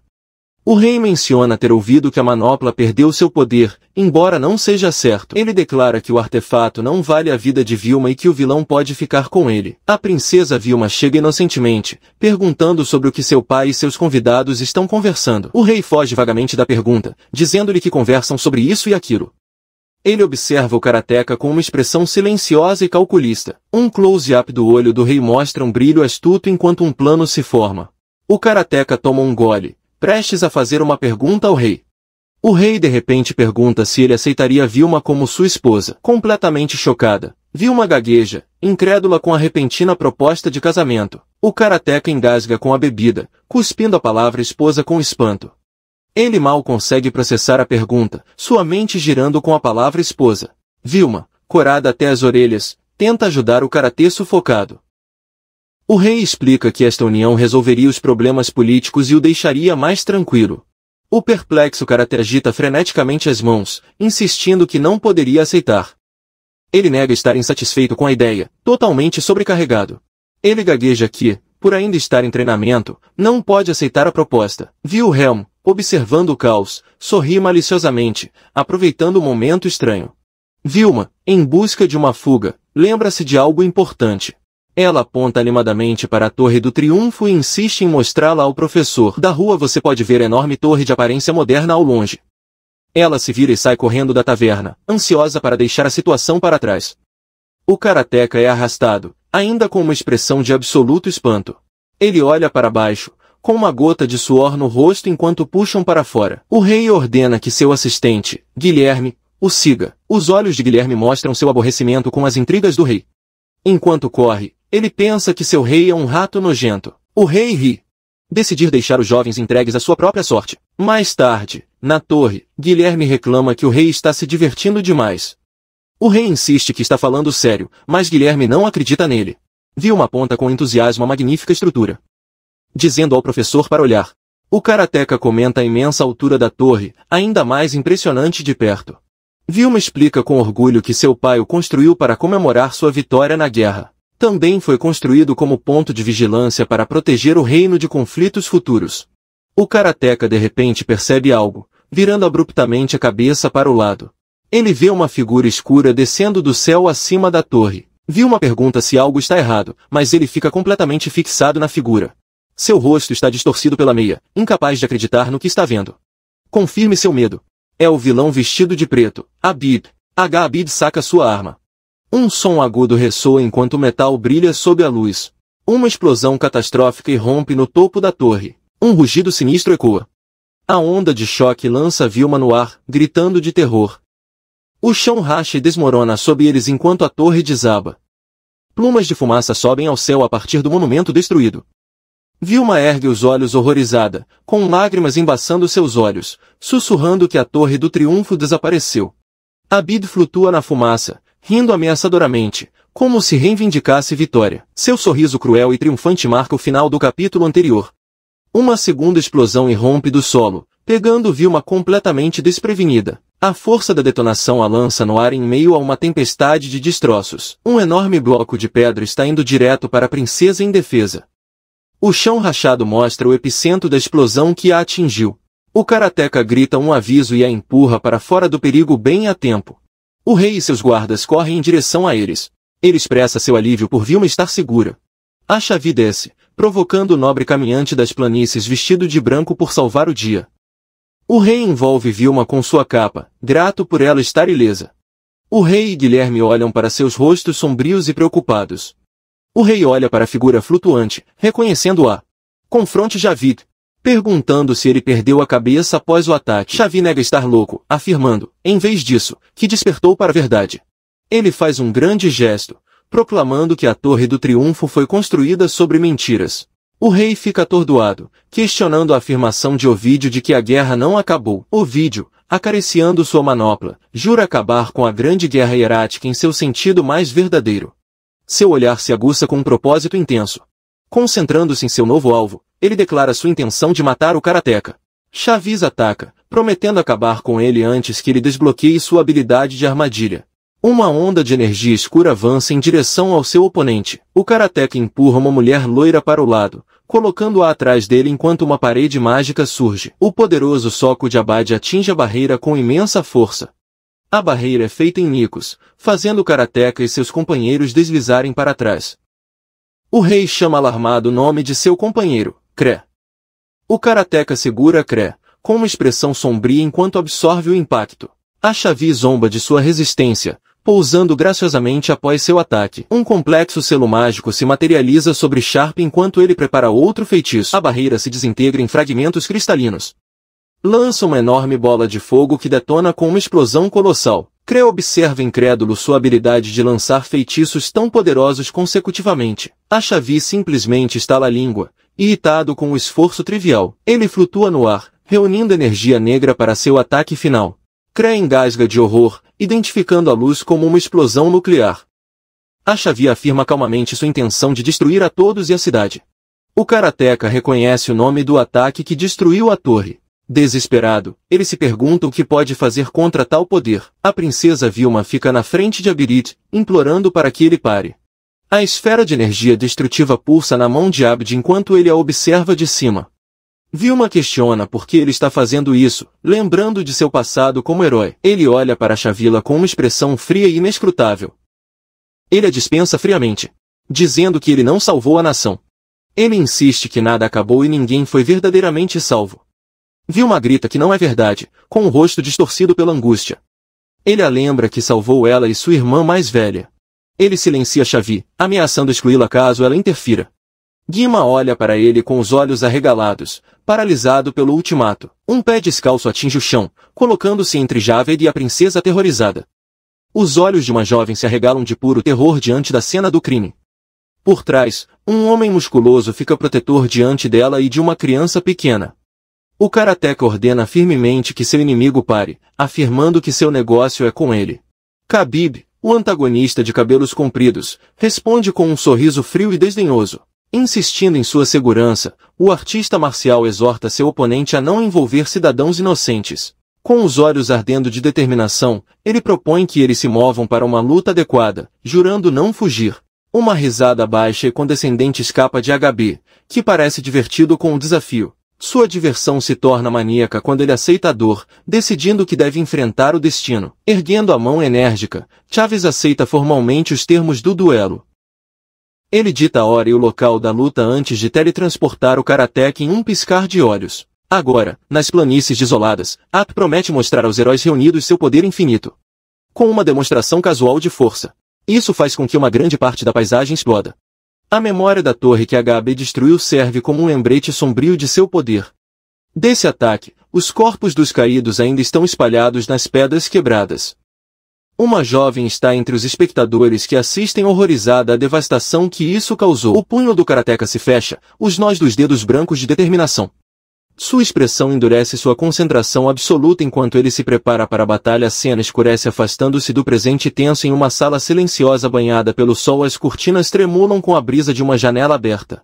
Speaker 1: O rei menciona ter ouvido que a manopla perdeu seu poder, embora não seja certo. Ele declara que o artefato não vale a vida de Vilma e que o vilão pode ficar com ele. A princesa Vilma chega inocentemente, perguntando sobre o que seu pai e seus convidados estão conversando. O rei foge vagamente da pergunta, dizendo-lhe que conversam sobre isso e aquilo. Ele observa o karateca com uma expressão silenciosa e calculista. Um close-up do olho do rei mostra um brilho astuto enquanto um plano se forma. O karateca toma um gole, prestes a fazer uma pergunta ao rei. O rei de repente pergunta se ele aceitaria Vilma como sua esposa. Completamente chocada, Vilma gagueja, incrédula com a repentina proposta de casamento. O karateca engasga com a bebida, cuspindo a palavra esposa com espanto. Ele mal consegue processar a pergunta, sua mente girando com a palavra esposa. Vilma, corada até as orelhas, tenta ajudar o karatê sufocado. O rei explica que esta união resolveria os problemas políticos e o deixaria mais tranquilo. O perplexo karatê agita freneticamente as mãos, insistindo que não poderia aceitar. Ele nega estar insatisfeito com a ideia, totalmente sobrecarregado. Ele gagueja que, por ainda estar em treinamento, não pode aceitar a proposta. Wilhelm, observando o caos, sorri maliciosamente, aproveitando o momento estranho. Vilma, em busca de uma fuga, lembra-se de algo importante. Ela aponta animadamente para a Torre do Triunfo e insiste em mostrá-la ao professor. Da rua você pode ver a enorme torre de aparência moderna ao longe. Ela se vira e sai correndo da taverna, ansiosa para deixar a situação para trás. O karateca é arrastado, ainda com uma expressão de absoluto espanto. Ele olha para baixo, com uma gota de suor no rosto enquanto puxam para fora. O rei ordena que seu assistente, Guilherme, o siga. Os olhos de Guilherme mostram seu aborrecimento com as intrigas do rei. Enquanto corre, ele pensa que seu rei é um rato nojento. O rei ri. Decidir deixar os jovens entregues à sua própria sorte. Mais tarde, na torre, Guilherme reclama que o rei está se divertindo demais. O rei insiste que está falando sério, mas Guilherme não acredita nele. Vilma aponta com entusiasmo a magnífica estrutura, dizendo ao professor para olhar. O karateca comenta a imensa altura da torre, ainda mais impressionante de perto. Vilma explica com orgulho que seu pai o construiu para comemorar sua vitória na guerra. Também foi construído como ponto de vigilância para proteger o reino de conflitos futuros. O karateca de repente percebe algo, virando abruptamente a cabeça para o lado. Ele vê uma figura escura descendo do céu acima da torre. Vilma pergunta se algo está errado, mas ele fica completamente fixado na figura. Seu rosto está distorcido pela meia, incapaz de acreditar no que está vendo. Confirme seu medo. É o vilão vestido de preto, Abid. Abid saca sua arma. Um som agudo ressoa enquanto o metal brilha sob a luz. Uma explosão catastrófica irrompe no topo da torre. Um rugido sinistro ecoa. A onda de choque lança Vilma no ar, gritando de terror. O chão racha e desmorona sob eles enquanto a torre desaba. Plumas de fumaça sobem ao céu a partir do monumento destruído. Vilma ergue os olhos horrorizada, com lágrimas embaçando seus olhos, sussurrando que a Torre do Triunfo desapareceu. Abid flutua na fumaça, rindo ameaçadoramente, como se reivindicasse vitória. Seu sorriso cruel e triunfante marca o final do capítulo anterior. Uma segunda explosão irrompe do solo, pegando Vilma completamente desprevenida. A força da detonação a lança no ar em meio a uma tempestade de destroços. Um enorme bloco de pedra está indo direto para a princesa indefesa. O chão rachado mostra o epicentro da explosão que a atingiu. O karateka grita um aviso e a empurra para fora do perigo bem a tempo. O rei e seus guardas correm em direção a eles. Ele expressa seu alívio por Vilma estar segura. A Xavi desce, provocando o nobre caminhante das planícies vestido de branco por salvar o dia. O rei envolve Vilma com sua capa, grato por ela estar ilesa. O rei e Guilherme olham para seus rostos sombrios e preocupados. O rei olha para a figura flutuante, reconhecendo-a. Confronte Javid, perguntando se ele perdeu a cabeça após o ataque. Xavi nega estar louco, afirmando, em vez disso, que despertou para a verdade. Ele faz um grande gesto, proclamando que a Torre do Triunfo foi construída sobre mentiras. O rei fica atordoado, questionando a afirmação de Ovídio de que a guerra não acabou. Ovídio, acariciando sua manopla, jura acabar com a grande guerra hierática em seu sentido mais verdadeiro. Seu olhar se aguça com um propósito intenso. Concentrando-se em seu novo alvo, ele declara sua intenção de matar o karateka. Xaviz ataca, prometendo acabar com ele antes que ele desbloqueie sua habilidade de armadilha. Uma onda de energia escura avança em direção ao seu oponente. O karateka empurra uma mulher loira para o lado, colocando-a atrás dele enquanto uma parede mágica surge. O poderoso soco de Abad atinge a barreira com imensa força. A barreira é feita em nicos, fazendo o karateka e seus companheiros deslizarem para trás. O rei chama alarmado o nome de seu companheiro, Cré. O karateka segura Cré, com uma expressão sombria enquanto absorve o impacto. A Xavi zomba de sua resistência, pousando graciosamente após seu ataque. Um complexo selo mágico se materializa sobre Sharp enquanto ele prepara outro feitiço. A barreira se desintegra em fragmentos cristalinos. Lança uma enorme bola de fogo que detona com uma explosão colossal. Cré observa incrédulo sua habilidade de lançar feitiços tão poderosos consecutivamente. A Xavi simplesmente estala a língua, irritado com o esforço trivial. Ele flutua no ar, reunindo energia negra para seu ataque final. Cré engasga de horror, identificando a luz como uma explosão nuclear. A Xavi afirma calmamente sua intenção de destruir a todos e a cidade. O karateka reconhece o nome do ataque que destruiu a torre. Desesperado, ele se pergunta o que pode fazer contra tal poder. A princesa Vilma fica na frente de Abirit, implorando para que ele pare. A esfera de energia destrutiva pulsa na mão de Abid enquanto ele a observa de cima. Vilma questiona por que ele está fazendo isso, lembrando de seu passado como herói. Ele olha para Xavila com uma expressão fria e inescrutável. Ele a dispensa friamente, dizendo que ele não salvou a nação. Ele insiste que nada acabou e ninguém foi verdadeiramente salvo. Vilma grita que não é verdade, com o rosto distorcido pela angústia. Ele a lembra que salvou ela e sua irmã mais velha. Ele silencia Xavi, ameaçando excluí-la caso ela interfira. Guima olha para ele com os olhos arregalados, paralisado pelo ultimato. Um pé descalço atinge o chão, colocando-se entre Javed e a princesa aterrorizada. Os olhos de uma jovem se arregalam de puro terror diante da cena do crime. Por trás, um homem musculoso fica protetor diante dela e de uma criança pequena. O karateka ordena firmemente que seu inimigo pare, afirmando que seu negócio é com ele. Khabib, o antagonista de cabelos compridos, responde com um sorriso frio e desdenhoso. Insistindo em sua segurança, o artista marcial exorta seu oponente a não envolver cidadãos inocentes. Com os olhos ardendo de determinação, ele propõe que eles se movam para uma luta adequada, jurando não fugir. Uma risada baixa e condescendente escapa de HB, que parece divertido com o desafio. Sua diversão se torna maníaca quando ele aceita a dor, decidindo que deve enfrentar o destino. Erguendo a mão enérgica, Chaves aceita formalmente os termos do duelo. Ele dita a hora e o local da luta antes de teletransportar o karateka em um piscar de olhos. Agora, nas planícies desoladas, Ap promete mostrar aos heróis reunidos seu poder infinito. Com uma demonstração casual de força. Isso faz com que uma grande parte da paisagem exploda. A memória da torre que HB destruiu serve como um lembrete sombrio de seu poder. Desse ataque, Os corpos dos caídos ainda estão espalhados nas pedras quebradas. Uma jovem está entre os espectadores que assistem horrorizada à devastação que isso causou. O punho do karateka se fecha, os nós dos dedos brancos de determinação. Sua expressão endurece sua concentração absoluta enquanto ele se prepara para a batalha. A cena escurece afastando-se do presente tenso em uma sala silenciosa banhada pelo sol. As cortinas tremulam com a brisa de uma janela aberta.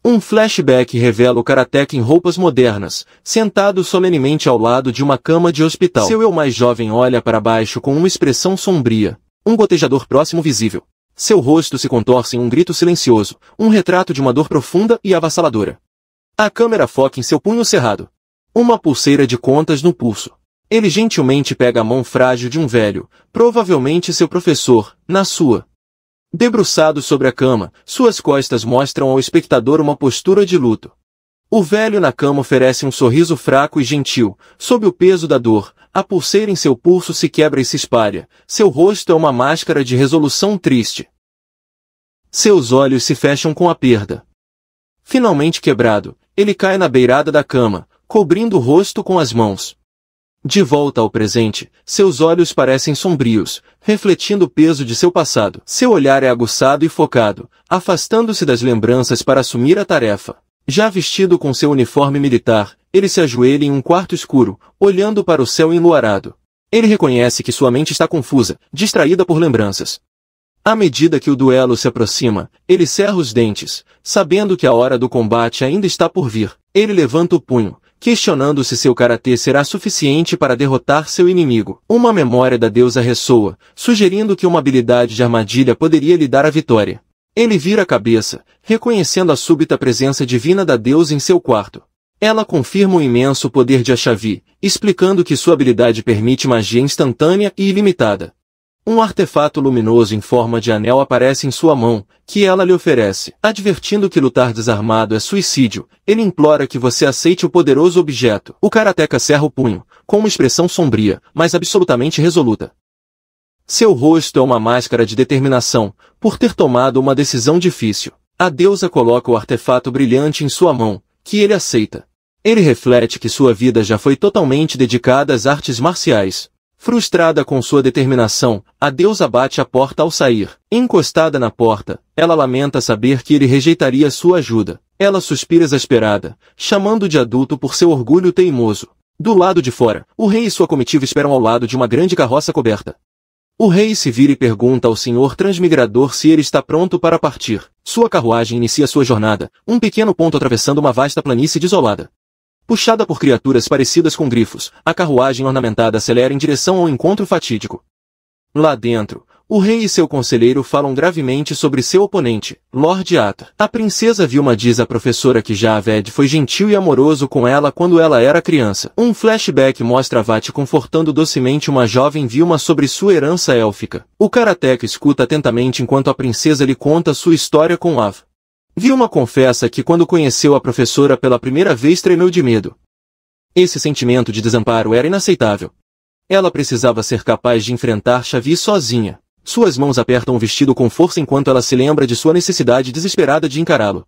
Speaker 1: Um flashback revela o karateka em roupas modernas, sentado solenemente ao lado de uma cama de hospital. Seu eu mais jovem olha para baixo com uma expressão sombria, um gotejador próximo visível. Seu rosto se contorce em um grito silencioso, um retrato de uma dor profunda e avassaladora. A câmera foca em seu punho cerrado. Uma pulseira de contas no pulso. Ele gentilmente pega a mão frágil de um velho, provavelmente seu professor, na sua. Debruçado sobre a cama, suas costas mostram ao espectador uma postura de luto. O velho na cama oferece um sorriso fraco e gentil, sob o peso da dor, a pulseira em seu pulso se quebra e se espalha, seu rosto é uma máscara de resolução triste. Seus olhos se fecham com a perda. Finalmente quebrado, ele cai na beirada da cama, cobrindo o rosto com as mãos. De volta ao presente, seus olhos parecem sombrios, refletindo o peso de seu passado. Seu olhar é aguçado e focado, afastando-se das lembranças para assumir a tarefa. Já vestido com seu uniforme militar, ele se ajoelha em um quarto escuro, olhando para o céu enluarado. Ele reconhece que sua mente está confusa, distraída por lembranças. À medida que o duelo se aproxima, ele cerra os dentes, sabendo que a hora do combate ainda está por vir. Ele levanta o punho, questionando se seu karatê será suficiente para derrotar seu inimigo. Uma memória da deusa ressoa, sugerindo que uma habilidade de armadilha poderia lhe dar a vitória. Ele vira a cabeça, reconhecendo a súbita presença divina da deusa em seu quarto. Ela confirma o imenso poder de Achavi, explicando que sua habilidade permite magia instantânea e ilimitada. Um artefato luminoso em forma de anel aparece em sua mão, que ela lhe oferece. Advertindo que lutar desarmado é suicídio, ele implora que você aceite o poderoso objeto. O karateka cerra o punho, com uma expressão sombria, mas absolutamente resoluta. Seu rosto é uma máscara de determinação, por ter tomado uma decisão difícil. A deusa coloca o artefato brilhante em sua mão, que ele aceita. Ele reflete que sua vida já foi totalmente dedicada às artes marciais. Frustrada com sua determinação, a deusa bate a porta ao sair. Encostada na porta, ela lamenta saber que ele rejeitaria sua ajuda. Ela suspira exasperada, chamando de adulto por seu orgulho teimoso. Do lado de fora, o rei e sua comitiva esperam ao lado de uma grande carroça coberta. O rei se vira e pergunta ao senhor transmigrador se ele está pronto para partir. Sua carruagem inicia sua jornada, um pequeno ponto atravessando uma vasta planície desolada. Puxada por criaturas parecidas com grifos, a carruagem ornamentada acelera em direção ao encontro fatídico. Lá dentro, o rei e seu conselheiro falam gravemente sobre seu oponente, Lord Atar. A princesa Vilma diz à professora que Javed foi gentil e amoroso com ela quando ela era criança. Um flashback mostra Vat confortando docemente uma jovem Vilma sobre sua herança élfica. O karateka escuta atentamente enquanto a princesa lhe conta sua história com Av. Vilma confessa que quando conheceu a professora pela primeira vez tremeu de medo. Esse sentimento de desamparo era inaceitável. Ela precisava ser capaz de enfrentar Xavi sozinha. Suas mãos apertam o vestido com força enquanto ela se lembra de sua necessidade desesperada de encará-lo.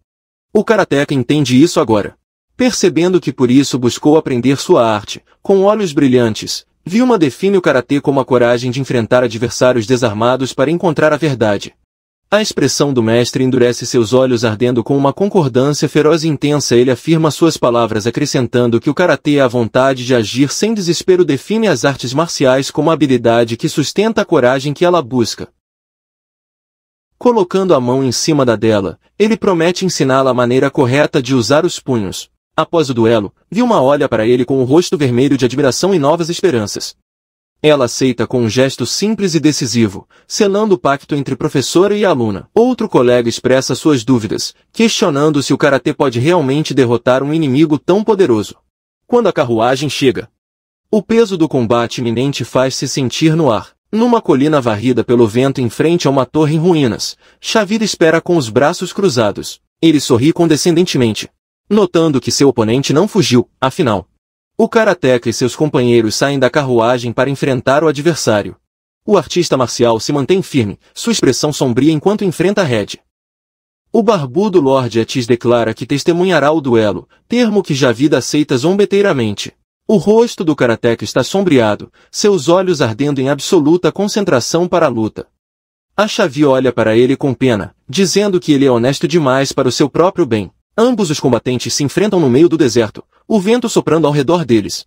Speaker 1: O karateka entende isso agora. Percebendo que por isso buscou aprender sua arte, com olhos brilhantes, Vilma define o karatê como a coragem de enfrentar adversários desarmados para encontrar a verdade. A expressão do mestre endurece seus olhos ardendo com uma concordância feroz e intensa. Ele afirma suas palavras acrescentando que o karatê é a vontade de agir sem desespero. Define as artes marciais como a habilidade que sustenta a coragem que ela busca. Colocando a mão em cima da dela, ele promete ensiná-la a maneira correta de usar os punhos. Após o duelo, Vilma olha para ele com o rosto vermelho de admiração e novas esperanças. Ela aceita com um gesto simples e decisivo, selando o pacto entre professora e aluna. Outro colega expressa suas dúvidas, questionando se o karatê pode realmente derrotar um inimigo tão poderoso. Quando a carruagem chega, o peso do combate iminente faz-se sentir no ar. Numa colina varrida pelo vento em frente a uma torre em ruínas, Xavier espera com os braços cruzados. Ele sorri condescendentemente, notando que seu oponente não fugiu, afinal. O karateka e seus companheiros saem da carruagem para enfrentar o adversário. O artista marcial se mantém firme, sua expressão sombria enquanto enfrenta Red. O barbudo Lord Atis declara que testemunhará o duelo, termo que já vida aceita zombeteiramente. O rosto do karateca está sombreado, seus olhos ardendo em absoluta concentração para a luta. A Xavi olha para ele com pena, dizendo que ele é honesto demais para o seu próprio bem. Ambos os combatentes se enfrentam no meio do deserto, o vento soprando ao redor deles.